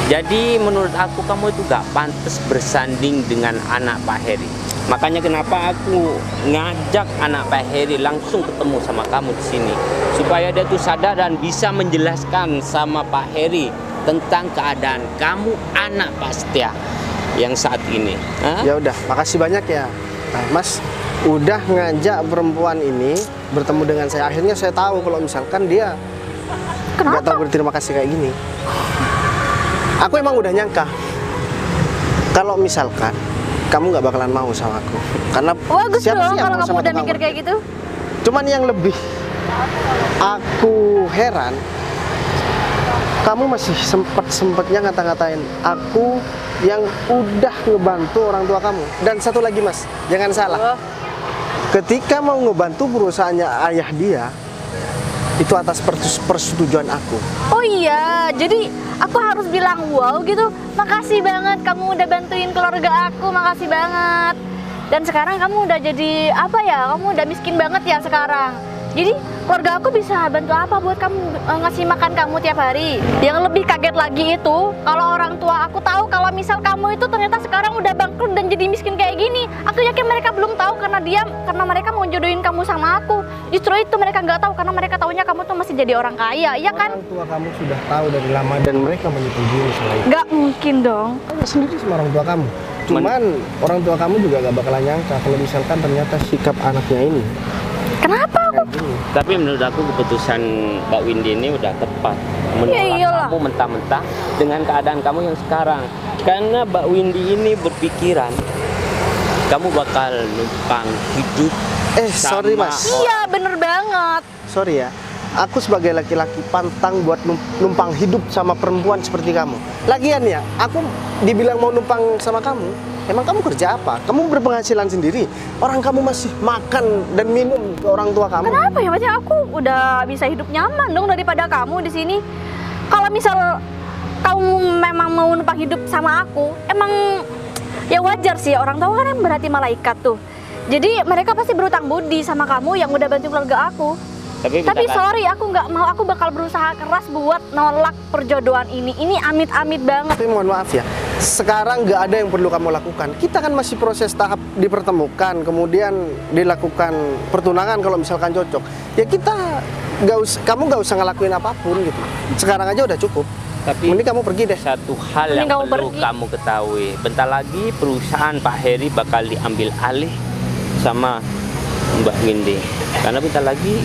Jadi menurut aku kamu itu gak pantas bersanding dengan anak Pak Heri. Makanya kenapa aku ngajak anak Pak Heri langsung ketemu sama kamu di sini, supaya dia tuh sadar dan bisa menjelaskan sama Pak Heri tentang keadaan kamu anak Pak Setia yang saat ini. Hah? Ya udah, makasih banyak ya, Mas. Udah ngajak perempuan ini bertemu dengan saya. Akhirnya saya tahu kalau misalkan dia nggak tahu berterima kasih kayak gini. Aku emang udah nyangka kalau misalkan kamu nggak bakalan mau sama aku, karena Bagus siapa dong sih yang kalau mau kamu sama udah tukang mikir kayak gitu. Cuman yang lebih aku heran, kamu masih sempet-sempetnya ngata-ngatain aku yang udah ngebantu orang tua kamu. Dan satu lagi Mas, jangan salah, ketika mau ngebantu perusahaannya ayah dia, itu atas persetujuan aku. Oh iya, jadi aku harus bilang wow gitu. Makasih banget kamu udah bantuin keluarga aku, makasih banget. Dan sekarang kamu udah jadi apa ya? Kamu udah miskin banget ya sekarang. Jadi keluarga aku bisa bantu apa buat kamu ngasih makan kamu tiap hari. Yang lebih kaget lagi itu kalau orang tua aku tahu kalau misal kamu itu ternyata sekarang udah bangkrut dan jadi miskin kayak gini. Aku yakin mereka belum tahu karena mereka mau jodohin kamu sama aku. Justru itu mereka nggak tahu karena mereka taunya kamu tuh masih jadi orang kaya, ya kan? Orang tua kamu sudah tahu dari lama dan mereka menyetujui masalah itu. Nggak mungkin dong. Kamu sendiri sama orang tua kamu. Cuman orang tua kamu juga gak bakalan nyangka kalau misalkan ternyata sikap anaknya ini Kenapa aku kayak gini. Tapi menurut aku keputusan Mbak Windy ini udah tepat. Menolak iyalah. kamu mentah-mentah dengan keadaan kamu yang sekarang. Karena Mbak Windy ini berpikiran kamu bakal numpang hidup. Sorry sama mas, Iya, bener banget. sorry ya. Aku sebagai laki-laki pantang buat numpang hidup sama perempuan seperti kamu. Lagian ya, aku dibilang mau numpang sama kamu. Emang kamu kerja apa? Kamu berpenghasilan sendiri. Orang kamu masih makan dan minum ke orang tua kamu. Kenapa ya? Maksudnya aku udah bisa hidup nyaman dong daripada kamu di sini. Kalau misal kamu memang mau numpang hidup sama aku, emang ya wajar sih, orang tua kan yang berarti malaikat tuh. Jadi mereka pasti berutang budi sama kamu yang udah bantu keluarga aku. Tapi Tapi bentar, sorry, aku nggak mau. Aku bakal berusaha keras buat nolak perjodohan ini. Ini amit-amit banget. Tapi mohon maaf ya, sekarang nggak ada yang perlu kamu lakukan. Kita kan masih proses tahap dipertemukan, kemudian dilakukan pertunangan kalau misalkan cocok. Ya kita kamu nggak usah ngelakuin apapun gitu. Sekarang aja udah cukup. tapi Mending kamu pergi deh. satu hal Mending yang kamu perlu pergi. kamu ketahui, bentar lagi perusahaan Pak Heri bakal diambil alih sama Mbak Windy. Karena bentar lagi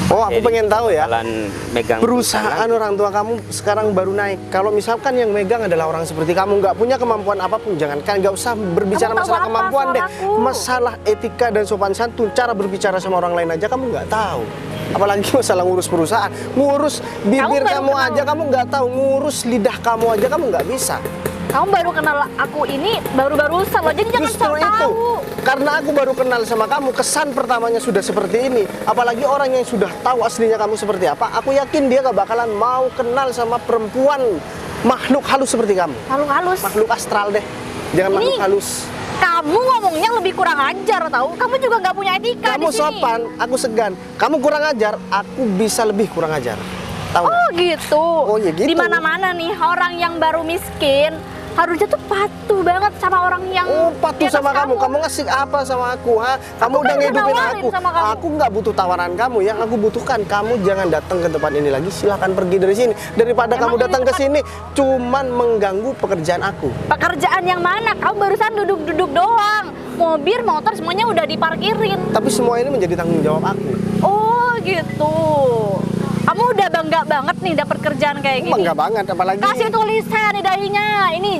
Oh, aku Heri pengen tahu ya. bakalan megang Perusahaan orang tua kamu sekarang baru naik. Kalau misalkan yang megang adalah orang seperti kamu, nggak punya kemampuan apapun, jangankan nggak usah berbicara Kamu tahu masalah apa kemampuan soal deh. aku? Masalah etika dan sopan santun, cara berbicara sama orang lain aja kamu nggak tahu. Apalagi masalah ngurus perusahaan, ngurus bibir baru kamu kenal. aja kamu nggak tahu, ngurus lidah kamu aja kamu nggak bisa. Kamu baru kenal aku ini baru-barusan loh. Jadi jangan Justru sok itu, tahu. karena aku baru kenal sama kamu, kesan pertamanya sudah seperti ini. Apalagi orang yang sudah tahu aslinya kamu seperti apa, aku yakin dia gak bakalan mau kenal sama perempuan makhluk halus seperti kamu. Halus-halus. Makhluk astral deh, jangan Ini makhluk halus. Kamu ngomongnya lebih kurang ajar tahu. Kamu juga nggak punya etika Kamu di sini. sopan, aku segan. Kamu kurang ajar, aku bisa lebih kurang ajar. Tahu nggak? Oh gitu. Oh, ya gitu. Di mana-mana nih orang yang baru miskin harusnya tuh patuh banget sama orang yang Oh, di patuh atas sama kamu. Kamu ngasih apa sama aku, ha? Kamu Aku kan udah udah ngehidupin nawarin aku. sama kamu. Aku nggak butuh tawaran kamu. Yang aku butuhkan, kamu jangan datang ke tempat ini lagi. Silahkan pergi dari sini. Daripada Emang kamu ini datang ke tempat- sini, cuman mengganggu pekerjaan aku. Pekerjaan yang mana? Kamu barusan duduk-duduk doang. Mobil, motor semuanya udah diparkirin. Tapi semua ini menjadi tanggung jawab aku. Oh gitu. Kamu udah bangga banget nih dapat kerjaan kayak gini. Bangga banget, apalagi. Kasih tulisan di dahinya. Ini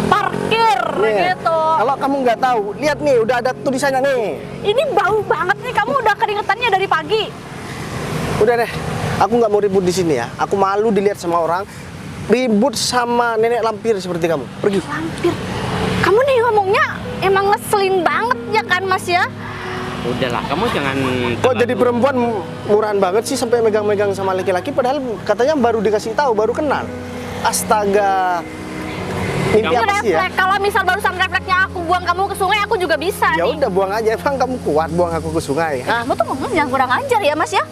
parkir Nih, gitu. Kalau kamu nggak tahu, lihat nih, udah ada tulisannya nih. Ini bau banget nih. Kamu udah keringetannya dari pagi. Udah deh, aku nggak mau ribut di sini ya. Aku malu dilihat sama orang. Ribut sama nenek lampir seperti kamu. Pergi. Lampir. Kamu nih ngomongnya emang ngeselin banget ya kan Mas ya? udahlah, kamu jangan Kok jadi perempuan murahan banget sih sampai megang-megang sama laki-laki, padahal katanya baru dikasih tahu, baru kenal. Astaga. Mimpi Ini apa sih ya? refleks. Kalau misal barusan refleksnya aku buang kamu ke sungai, aku juga bisa Ya nih. udah buang aja, emang kamu kuat buang aku ke sungai? Hah? Kamu tuh ngomong jangan kurang ajar ya Mas ya?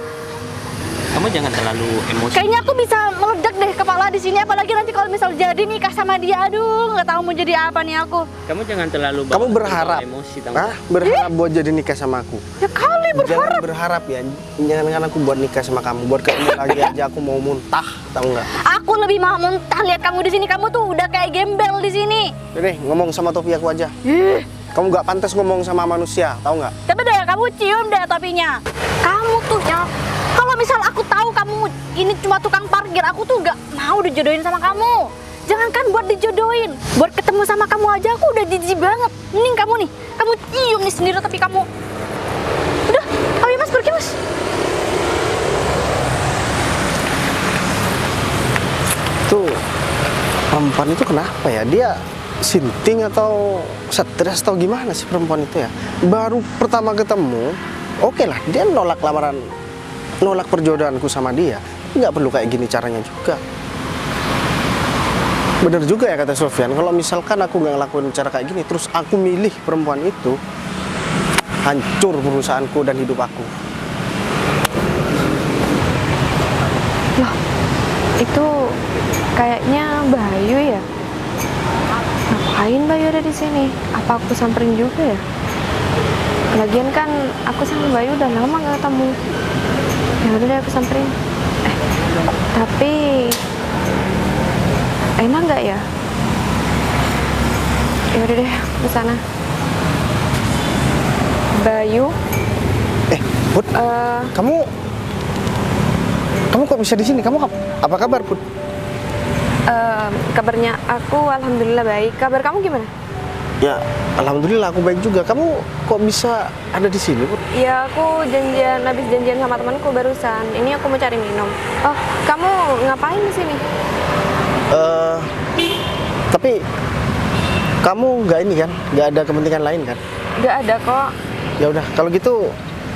kamu jangan terlalu emosi. Kayaknya aku bisa meledak deh kepala di sini, apalagi nanti kalau misal jadi nikah sama dia, aduh nggak tahu mau jadi apa nih aku. Kamu jangan terlalu Kamu bawa berharap? emosi, tahu Hah? nggak? Berharap buat jadi nikah sama aku? Ya kali Jangan berharap. berharap ya, jangan aku buat nikah sama kamu. Buat kamu lagi aja aku mau muntah, tahu nggak? Aku lebih mau muntah lihat kamu di sini. Kamu tuh udah kayak gembel di sini. Nih, ngomong sama topi aku aja. Ih, Kamu nggak pantas ngomong sama manusia, tahu nggak? coba deh kamu cium deh topinya. Kamu tuh ya, kalau misal aku tahu kamu ini cuma tukang parkir, aku tuh gak mau dijodohin sama kamu. Jangankan buat dijodohin, buat ketemu sama kamu aja aku udah jijik banget. Mending kamu nih, kamu cium nih sendiri tapi kamu. Udah, ayo Mas pergi Mas. Tuh, perempuan itu kenapa ya? Dia sinting atau stres atau gimana sih perempuan itu ya? Baru pertama ketemu, oke lah, dia nolak lamaran, nolak perjodohanku sama dia. Nggak perlu kayak gini caranya juga. Bener juga ya kata Sofyan, kalau misalkan aku nggak ngelakuin cara kayak gini, terus aku milih perempuan itu, hancur perusahaanku dan hidup aku. Loh, itu kayaknya Bayu ya? Ngapain Bayu ada di sini? Apa aku samperin juga ya? Lagian kan aku sama Bayu udah lama gak ketemu. Ya udah deh aku samperin. Tapi enak nggak ya? Ya udah deh, ke sana. Bayu, Put, kamu kok bisa di sini? Kamu apa kabar, Put? Kabarnya aku alhamdulillah baik. Kabar kamu gimana? Ya, alhamdulillah aku baik juga. Kamu kok bisa ada di sini, Put? Ya aku habis janjian sama temanku barusan. Ini aku mau cari minum. Oh, kamu ngapain di sini? Tapi kamu nggak ini kan? Nggak ada kepentingan lain kan? Gak ada kok. Ya udah, kalau gitu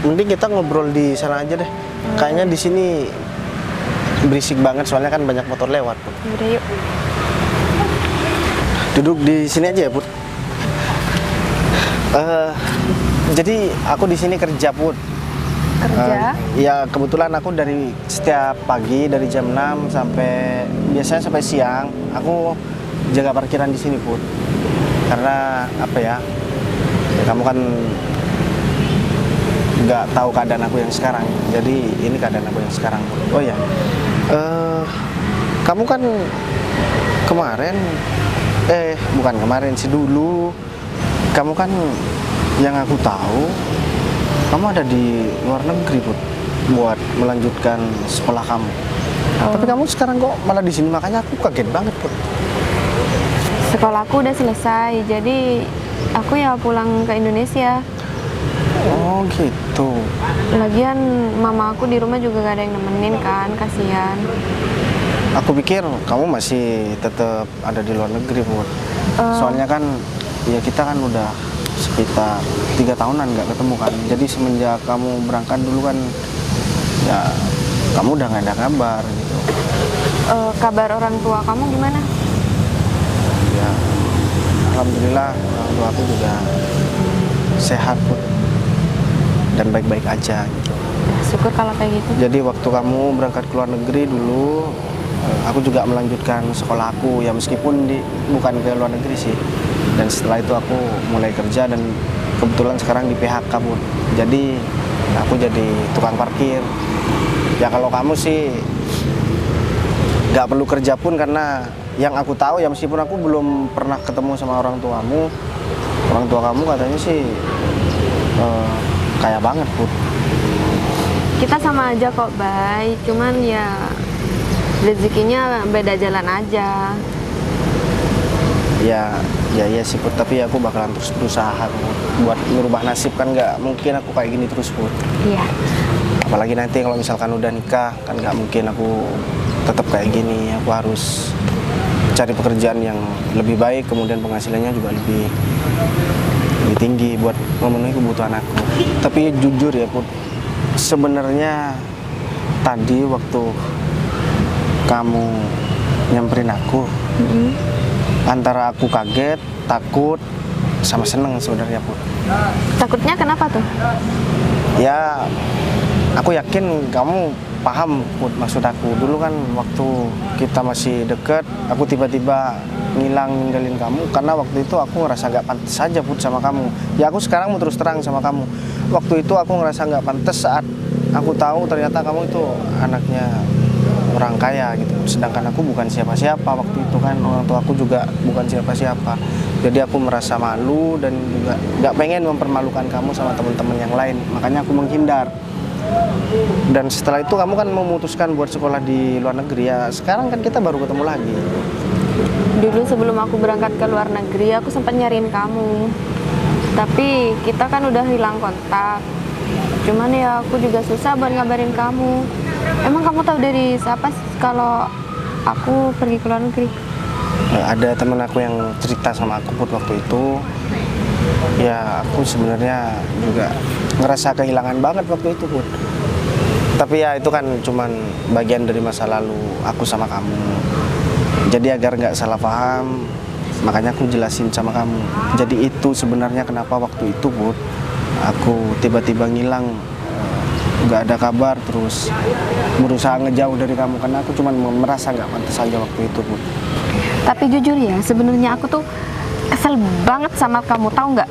mending kita ngobrol di sana aja deh. Kayaknya di sini berisik banget soalnya kan banyak motor lewat, Put. Udah yuk. Duduk di sini aja ya, Put. Jadi aku di sini kerja, Put. Kerja? Ya kebetulan aku dari setiap pagi dari jam 6 sampai biasanya sampai siang aku jaga parkiran di sini, Put. Karena apa ya? Ya, kamu kan nggak tahu keadaan aku yang sekarang. Jadi ini keadaan aku yang sekarang, Put. Oh ya, kamu kan kemarin, bukan kemarin sih, dulu kamu kan yang aku tahu kamu ada di luar negeri, Put, buat melanjutkan sekolah kamu. Tapi kamu sekarang kok malah di sini, makanya aku kaget banget, Put. Sekolahku udah selesai, jadi aku ya pulang ke Indonesia. Oh gitu. Lagian mama aku di rumah juga gak ada yang nemenin kan, kasihan. Aku pikir kamu masih tetap ada di luar negeri, Put. Soalnya kan ya kita kan udah sekitar 3 tahunan nggak ketemu kan. Jadi semenjak kamu berangkat dulu kan ya kamu udah nggak ada kabar gitu. Kabar orang tua kamu gimana? Ya alhamdulillah orang tua aku juga sehat, Put, dan baik-baik aja gitu. Syukur kalau kayak gitu. Jadi waktu kamu berangkat ke luar negeri dulu, aku juga melanjutkan sekolah aku ya, meskipun bukan ke luar negeri sih. Dan setelah itu aku mulai kerja dan kebetulan sekarang di PHK, Put. Jadi aku jadi tukang parkir. Ya kalau kamu sih nggak perlu kerja pun, karena yang aku tahu ya, meskipun aku belum pernah ketemu sama orang tuamu, orang tua kamu katanya sih kaya banget, Put. Kita sama aja kok, baik. Cuman ya rezekinya beda jalan aja. Ya sih, Put, tapi aku bakalan terus berusaha, Put, buat merubah nasib. Kan nggak mungkin aku kayak gini terus, Put. Iya. Apalagi nanti kalau misalkan udah nikah, kan nggak mungkin aku tetap kayak gini. Aku harus cari pekerjaan yang lebih baik, kemudian penghasilannya juga lebih tinggi buat memenuhi kebutuhan aku. Tapi jujur ya, Put, sebenarnya tadi waktu kamu nyamperin aku, antara aku kaget, takut, sama seneng sebenarnya, Put. Takutnya kenapa tuh? Ya, aku yakin kamu paham, Put, maksud aku. Dulu kan waktu kita masih deket, aku tiba-tiba ngilang ninggalin kamu karena waktu itu aku ngerasa gak pantas saja, Put, sama kamu. Ya aku sekarang mau terus terang sama kamu. Waktu itu aku ngerasa gak pantas saat aku tahu ternyata kamu itu anaknya orang kaya gitu. Sedangkan aku bukan siapa-siapa waktu itu kan, orang tua aku juga bukan siapa-siapa. Jadi aku merasa malu dan juga gak pengen mempermalukan kamu sama teman-teman yang lain. Makanya aku menghindar. Dan setelah itu kamu kan memutuskan buat sekolah di luar negeri ya. Sekarang kan kita baru ketemu lagi. Dulu sebelum aku berangkat ke luar negeri, aku sempat nyariin kamu. Tapi kita kan udah hilang kontak. Cuman ya aku juga susah buat ngabarin kamu. Emang kamu tahu dari siapa sih kalau aku pergi ke luar negeri? Ada teman aku yang cerita sama aku, Put, waktu itu. Ya aku sebenarnya juga ngerasa kehilangan banget waktu itu, Put. Tapi ya itu kan cuman bagian dari masa lalu aku sama kamu. Jadi agar nggak salah paham, makanya aku jelasin sama kamu. Jadi itu sebenarnya kenapa waktu itu, Put, aku tiba-tiba ngilang, nggak ada kabar, terus berusaha ngejauh dari kamu karena aku cuman merasa nggak pantas aja waktu itu, Put. Tapi jujur ya, sebenarnya aku tuh kesel banget sama kamu, tahu nggak?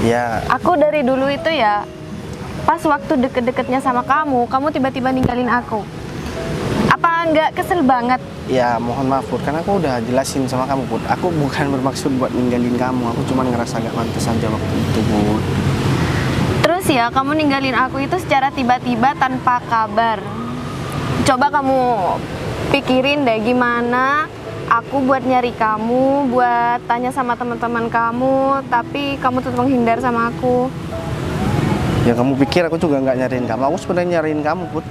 Ya, Aku dari dulu itu ya, pas waktu deket-deketnya sama kamu tiba-tiba ninggalin aku. Apa nggak kesel banget? ya mohon maaf, Put, karena aku udah jelasin sama kamu, Put. Aku bukan bermaksud buat ninggalin kamu, aku cuman ngerasa nggak pantas aja waktu itu, Put. Terus sih ya kamu ninggalin aku itu secara tiba-tiba tanpa kabar. Coba kamu pikirin deh gimana aku buat nyari kamu, buat tanya sama teman-teman kamu, tapi kamu tetap menghindar sama aku. Ya kamu pikir aku juga nggak nyariin kamu? Aku sebenarnya nyariin kamu, Put.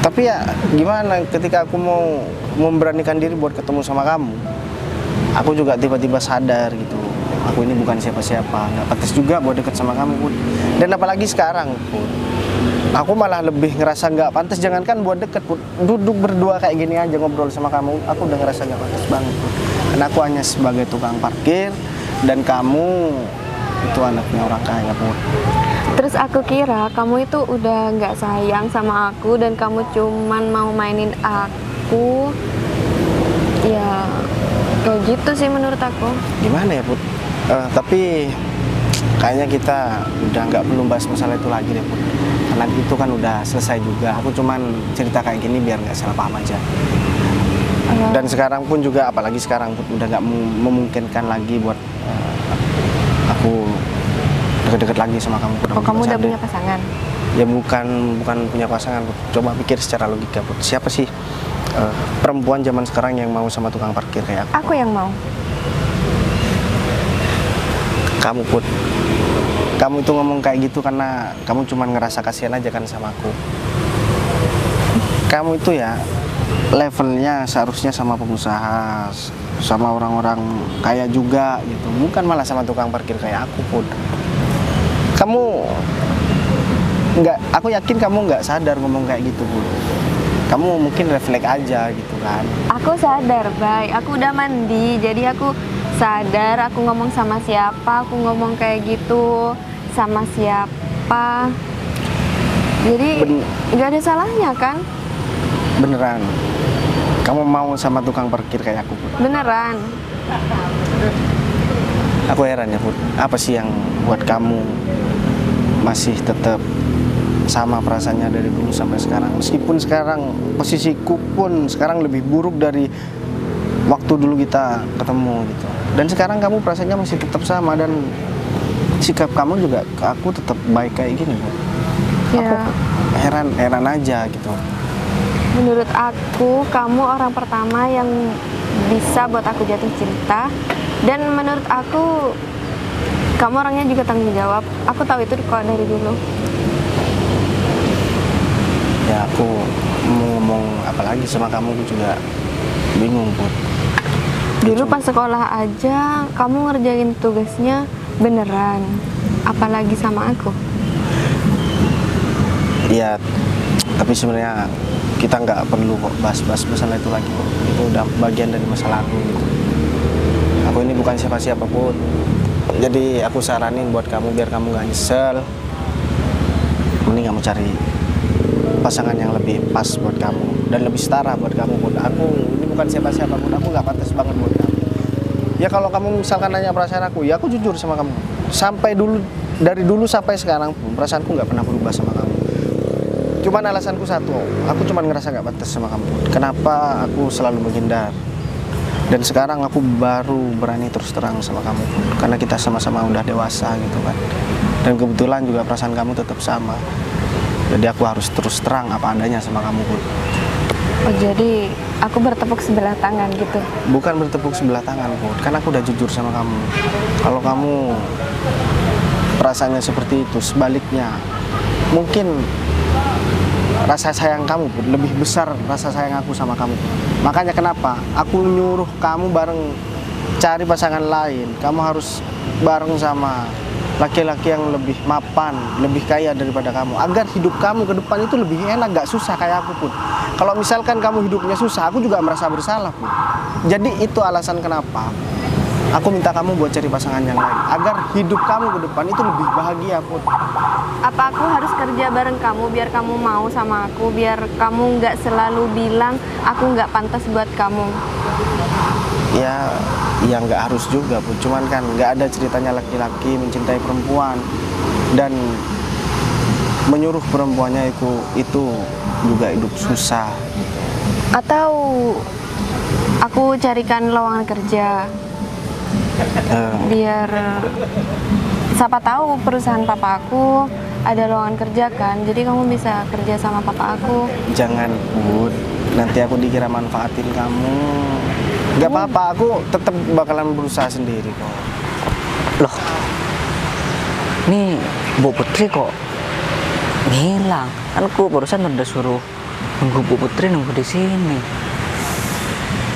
Tapi ya gimana ketika aku mau memberanikan diri buat ketemu sama kamu, aku juga tiba-tiba sadar gitu. Aku ini bukan siapa-siapa, nggak pantas juga buat deket sama kamu, Put. Dan apalagi sekarang, Put. Aku malah lebih ngerasa nggak pantas, jangankan buat deket, Put. Duduk berdua kayak gini aja ngobrol sama kamu, aku udah ngerasa nggak pantas banget, Put. Karena aku hanya sebagai tukang parkir, dan kamu itu anaknya orang kaya, Put. Terus aku kira kamu itu udah nggak sayang sama aku dan kamu cuman mau mainin aku. Ya, kayak gitu sih menurut aku. Gimana ya, Put? Tapi kayaknya kita udah nggak perlu bahas masalah itu lagi deh, Put. Karena itu kan udah selesai juga. Aku cuman cerita kayak gini biar nggak salah paham aja. Dan sekarang pun juga, apalagi sekarang Put, udah nggak memungkinkan lagi buat aku deket-deket lagi sama kamu, Put. Oh, kamu udah punya pasangan? Ya bukan punya pasangan, Put. Coba pikir secara logika, Put. Siapa sih perempuan zaman sekarang yang mau sama tukang parkir kayak aku? Aku yang mau. Kamu, Put. Kamu itu ngomong kayak gitu karena kamu cuma ngerasa kasihan aja kan sama aku. Kamu itu ya levelnya seharusnya sama pengusaha, sama orang-orang kaya juga gitu. Bukan malah sama tukang parkir kayak aku, Put. Kamu aku yakin kamu nggak sadar ngomong kayak gitu, Put. Kamu mungkin refleks aja gitu kan. Aku sadar, Bay. Aku udah mandi, jadi aku sadar aku ngomong sama siapa, aku ngomong kayak gitu sama siapa. Jadi nggak ada salahnya kan? Beneran. Kamu mau sama tukang parkir kayak aku, Put? Beneran. Aku heran ya, Put. Apa sih yang buat kamu masih tetap sama perasaannya dari dulu sampai sekarang? Meskipun sekarang posisiku pun sekarang lebih buruk dari waktu dulu kita ketemu gitu. Dan sekarang kamu perasaannya masih tetap sama dan sikap kamu juga ke aku tetap baik kayak gini, Put. Ya. Aku heran aja gitu. Menurut aku, kamu orang pertama yang bisa buat aku jatuh cinta. Dan menurut aku, kamu orangnya juga tanggung jawab. Aku tahu itu kok dari dulu. Ya aku mau ngomong apa lagi sama kamu, aku juga bingung, Put. Dulu pas sekolah aja, kamu ngerjain tugasnya beneran. Apalagi sama aku. Iya, tapi sebenarnya kita nggak perlu kok bahas-bahas masalah itu lagi, Put. Itu udah bagian dari masa lalu gitu. Aku ini bukan siapa-siapa, Put. Jadi aku saranin buat kamu biar kamu nggak nyesel, mending kamu cari pasangan yang lebih pas buat kamu dan lebih setara buat kamu, Put. Aku ini bukan siapa-siapa, Put. Aku nggak pantas banget buat kamu. Ya kalau kamu misalkan nanya perasaan aku, ya aku jujur sama kamu. Dari dulu sampai sekarang pun perasaanku nggak pernah berubah sama kamu. Cuman alasanku satu, aku cuman ngerasa nggak pantas sama kamu. Kenapa aku selalu menghindar? Dan sekarang aku baru berani terus terang sama kamu, karena kita sama-sama udah dewasa gitu kan. Dan kebetulan juga perasaan kamu tetap sama. Jadi aku harus terus terang apa adanya sama kamu, Put. Oh, jadi aku bertepuk sebelah tangan gitu? Bukan bertepuk sebelah tangan, Put. Kan aku udah jujur sama kamu. Kalau kamu perasaannya seperti itu, sebaliknya mungkin rasa sayang kamu, Put, lebih besar rasa sayang aku sama kamu, Put. Makanya kenapa aku nyuruh kamu bareng cari pasangan lain. Kamu harus bareng sama laki-laki yang lebih mapan, lebih kaya daripada kamu, agar hidup kamu ke depan itu lebih enak, gak susah kayak aku, Put. Kalau misalkan kamu hidupnya susah, aku juga merasa bersalah, Put. Jadi itu alasan kenapa aku minta kamu buat cari pasangan yang lain, agar hidup kamu ke depan itu lebih bahagia, Put. Apa aku harus kerja bareng kamu biar kamu mau sama aku, biar kamu nggak selalu bilang aku nggak pantas buat kamu? Ya nggak harus juga, Put. Cuman kan nggak ada ceritanya laki-laki mencintai perempuan dan menyuruh perempuannya itu juga hidup susah. Atau aku carikan lowongan kerja biar siapa tahu perusahaan papa aku ada lowongan kerja kan, jadi kamu bisa kerja sama papa aku. Jangan, Bud. Nanti aku dikira manfaatin kamu. Gak apa-apa, aku tetap bakalan berusaha sendiri kok. Loh, nih Bu Putri kok ngilang? Kan aku barusan udah suruh nunggu Bu Putri nunggu di sini.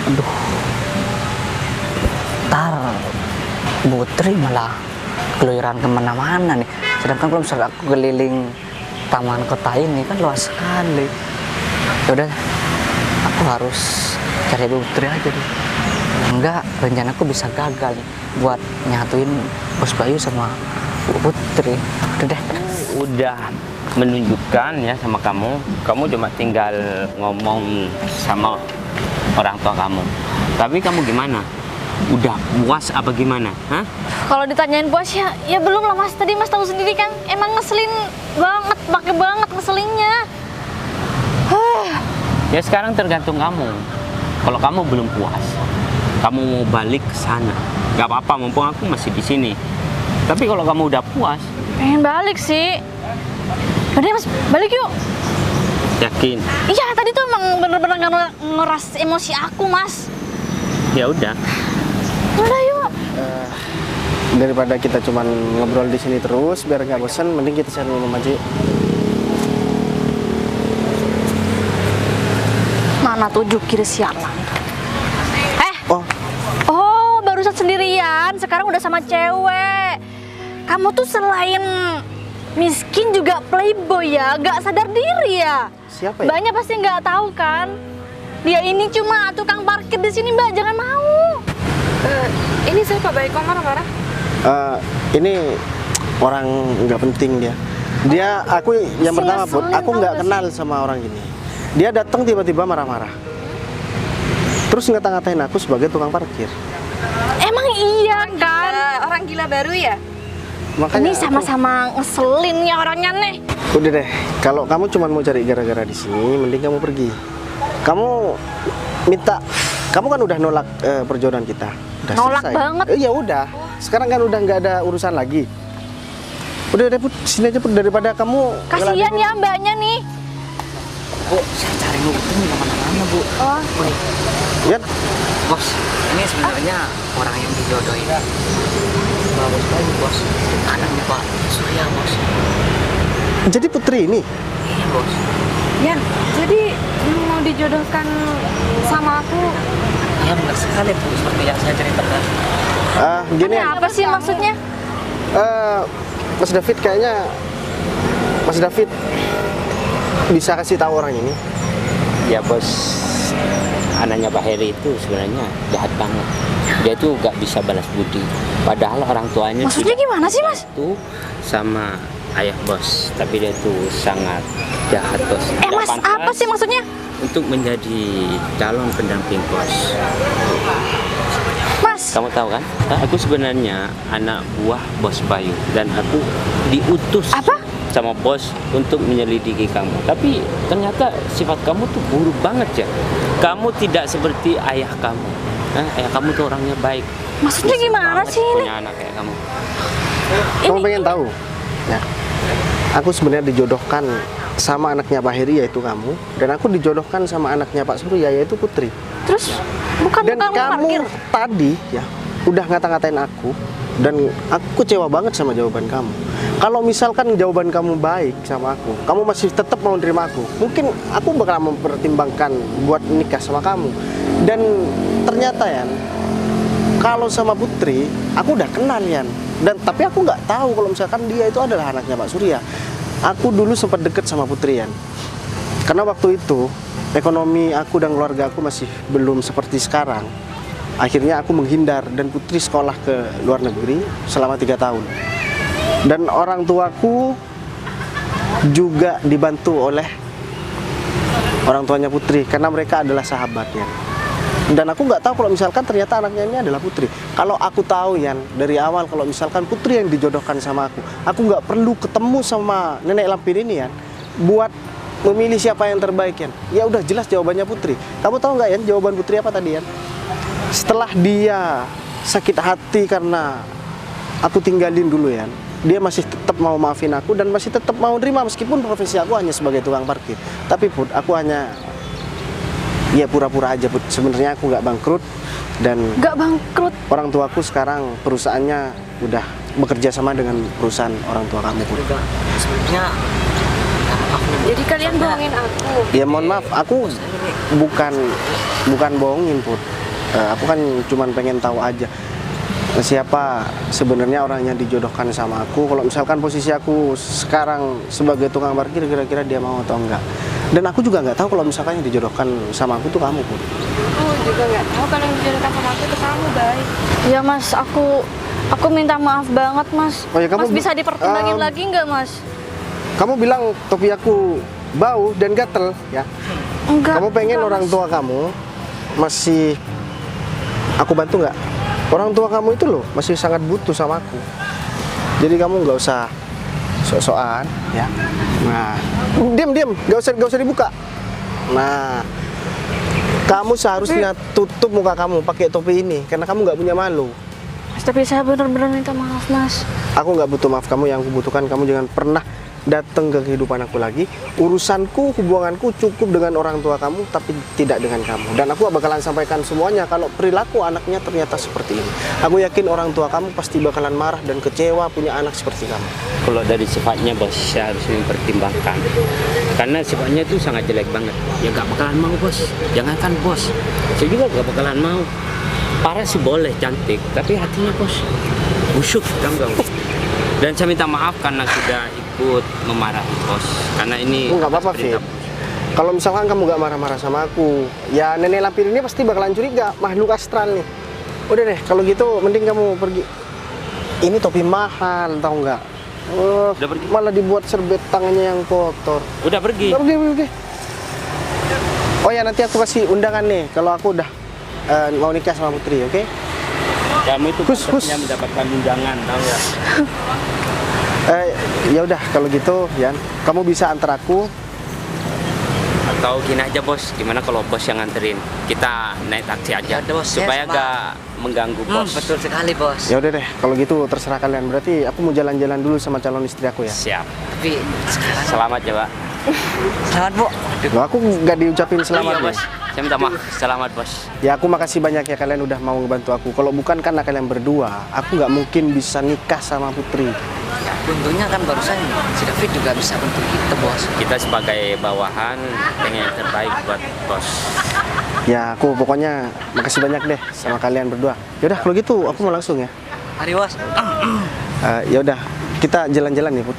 Aduh, ntar Bu Putri malah keluyuran kemana-mana nih. Sedangkan kalau misalnya aku keliling taman kota ini kan luas sekali. Yaudah, aku harus cari Bu Putri aja deh. Enggak, rencanaku bisa gagal nih buat nyatuin Bos Bayu sama Bu Putri. Udah deh. Udah menunjukkan ya sama kamu cuma tinggal ngomong sama orang tua kamu. Tapi kamu gimana? Udah puas apa gimana? Hah? Kalau ditanyain puas ya belum lah Mas. Tadi Mas tahu sendiri kan, emang ngeselin banget, pakai banget ngeselinnya. Ya sekarang tergantung kamu. Kalau kamu belum puas, kamu mau balik ke sana, gak apa-apa, mumpung aku masih di sini. Tapi kalau kamu udah puas, Pengen balik sih. Udah Mas, balik yuk. yakin? Iya, tadi tuh emang bener-bener ngeras emosi aku Mas. Ya udah. Udah yuk. Daripada kita cuman ngobrol di sini terus biar nggak bosan, mending kita cari minum aja. Mana tuh jukir sialan. Oh, Oh, barusan sendirian, sekarang udah sama cewek. Kamu tuh selain miskin juga playboy ya, gak sadar diri ya. siapa ya? Banyak pasti nggak tahu kan. Dia ini cuma tukang parkir di sini Mbak, jangan mau. Ini saya Pak Baik, kok marah-marah? Ini orang nggak penting dia. Dia aku yang Si pertama Put, ngeselin, aku tau nggak gak kenal sama orang ini. Dia datang tiba-tiba marah-marah. Terus ngata-ngatain aku sebagai tukang parkir. Emang iya kan? Orang gila baru ya? Makanya Ini aku- sama-sama ngeselin ya orangnya nih. Udah deh, kalau kamu cuma mau cari gara-gara di sini, mending kamu pergi. Kamu minta, kamu kan udah nolak perjodohan kita. Udah Nolak selesai. banget. Ya udah, sekarang kan udah nggak ada urusan lagi. Udah deh Put, sini aja Put, daripada kamu Kasihan ya mbaknya nih. Bu, saya cari Bu Putri kemana-mana Bu. Oh, Ya, Bos, ini sebenarnya orang yang dijodohin Bos Bayu, Bos. Anaknya Pak Surya, Bos. jadi Putri ini. Iya, Bos. Yan, jadi mau dijodohkan sama aku? Ya benar sekali Bu, seperti yang saya ceritakan. Gini, ini apa sih maksudnya? Mas David kayaknya, Mas David bisa kasih tahu orang ini. Ya bos, anaknya Pak Heri itu sebenarnya jahat banget. Dia tuh gak bisa balas budi. Padahal orang tuanya Maksudnya tidak gimana sih Mas? itu sama ayah bos. Tapi dia tuh sangat jahat bos. Tidak Mas, pantas apa sih maksudnya? untuk menjadi calon pendamping bos. Mas, Kamu tahu kan? Aku sebenarnya anak buah bos Bayu dan aku diutus Apa? sama bos untuk menyelidiki kamu. Tapi ternyata sifat kamu tuh buruk banget ya. Kamu tidak seperti ayah kamu. Ayah kamu tuh orangnya baik. maksudnya Nyesel gimana banget sih ini? punya anak kayak kamu. Kamu pengen tahu? Ya. Aku sebenarnya dijodohkan sama anaknya Pak Heri yaitu kamu, dan aku dijodohkan sama anaknya Pak Surya yaitu Putri. Terus bukan Dan tukang kamu parkir. tadi ya udah ngata-ngatain aku, dan aku kecewa banget sama jawaban kamu. Kalau misalkan jawaban kamu baik sama aku, kamu masih tetap mau nerima aku, mungkin aku bakal mempertimbangkan buat nikah sama kamu. Dan ternyata ya, kalau sama Putri, aku udah kenal Yan. Dan tapi aku nggak tahu kalau misalkan dia itu adalah anaknya Pak Surya. Aku dulu sempat deket sama Putri Yan. Karena waktu itu ekonomi aku dan keluarga aku masih belum seperti sekarang. Akhirnya aku menghindar dan Putri sekolah ke luar negeri selama 3 tahun. Dan orang tuaku juga dibantu oleh orang tuanya Putri karena mereka adalah sahabatnya. Dan aku nggak tahu kalau misalkan ternyata anaknya ini adalah Putri. Kalau aku tahu Yan dari awal kalau misalkan Putri yang dijodohkan sama aku nggak perlu ketemu sama nenek lampir ini Yan buat memilih siapa yang terbaik Yan. Ya udah jelas jawabannya Putri. Kamu tahu nggak Yan jawaban Putri apa tadi Yan? Setelah dia sakit hati karena aku tinggalin dulu Yan, dia masih tetap mau maafin aku dan masih tetap mau terima meskipun profesi aku hanya sebagai tukang parkir. Tapi Put, aku hanya ya pura-pura aja Put. Sebenarnya aku nggak bangkrut dan Nggak bangkrut. orang tuaku sekarang perusahaannya udah bekerja sama dengan perusahaan orang tua kamu Put. Juga sebenarnya Jadi kalian bohongin aku. Ya mohon maaf, aku bukan bohongin Put. Aku kan cuman pengen tahu aja siapa sebenarnya orang yang dijodohkan sama aku. Kalau misalkan posisi aku sekarang sebagai tukang parkir, kira-kira dia mau atau enggak. Dan aku juga nggak tahu kalau misalkan yang dijodohkan sama aku tuh kamu Put. Aku juga nggak tahu kalau yang dijodohkan sama aku itu kamu, baik. Ya Mas, aku minta maaf banget Mas. Oh ya, kamu Mas bisa dipertimbangin um, lagi nggak Mas? Kamu bilang topi aku bau dan gatel ya. Enggak. Kamu pengen enggak, orang Mas. tua kamu masih aku bantu nggak? Orang tua kamu itu loh masih sangat butuh sama aku. Jadi kamu nggak usah sok-sokan ya. Nah, diam, nggak usah dibuka. Nah, kamu seharusnya tutup muka kamu pakai topi ini karena kamu nggak punya malu. Mas, tapi saya benar-benar minta maaf Mas. Aku nggak butuh maaf kamu, yang aku butuhkan kamu jangan pernah datang ke kehidupan aku lagi. Urusanku, hubunganku cukup dengan orang tua kamu, tapi tidak dengan kamu. Dan aku bakalan sampaikan semuanya kalau perilaku anaknya ternyata seperti ini. Aku yakin orang tua kamu pasti bakalan marah dan kecewa punya anak seperti kamu. Kalau dari sifatnya bos, saya harus mempertimbangkan. Karena sifatnya itu sangat jelek banget. Ya gak bakalan mau bos. Jangankan bos, saya juga gak bakalan mau. Parah sih boleh cantik, tapi hatinya bos busuk, tahu gak? Dan saya minta maaf karena sudah ikut memarahi bos. Karena ini Nggak apa-apa, atas perintah Fit. bos. Kalau misalkan kamu gak marah-marah sama aku, ya nenek lampir ini pasti bakalan curiga, makhluk astral nih. Udah deh, kalau gitu mending kamu pergi. Ini topi mahal, tau nggak? Udah pergi. Malah dibuat serbet tangannya yang kotor. Udah pergi. Udah pergi. Oh ya, nanti aku kasih undangan nih kalau aku udah mau nikah sama Putri, oke? Kamu itu Hus. pantasnya mendapatkan undangan, tahu ya? Ya udah kalau gitu, Yan, kamu bisa antar aku. Atau gini aja bos, gimana kalau bos yang nganterin? Kita naik taksi aja, Ya udah, bos, supaya ya, gak mengganggu bos. betul sekali bos. Ya udah deh, kalau gitu terserah kalian. Berarti aku mau jalan-jalan dulu sama calon istri aku ya. Siap. Tapi sekarang Selamat ya pak. selamat bu. Loh, aku nggak diucapin selamat Iya nih. bos, saya minta maaf. Selamat bos. Ya aku makasih banyak ya kalian udah mau ngebantu aku. Kalau bukan karena kalian berdua, aku nggak mungkin bisa nikah sama Putri. Ya, untungnya kan barusan si David juga bisa bantu kita bos. Kita sebagai bawahan pengen yang terbaik buat bos. Ya aku pokoknya makasih banyak deh sama kalian berdua. Yaudah kalau gitu aku mau langsung ya. Mari bos. Ya udah kita jalan-jalan nih Put.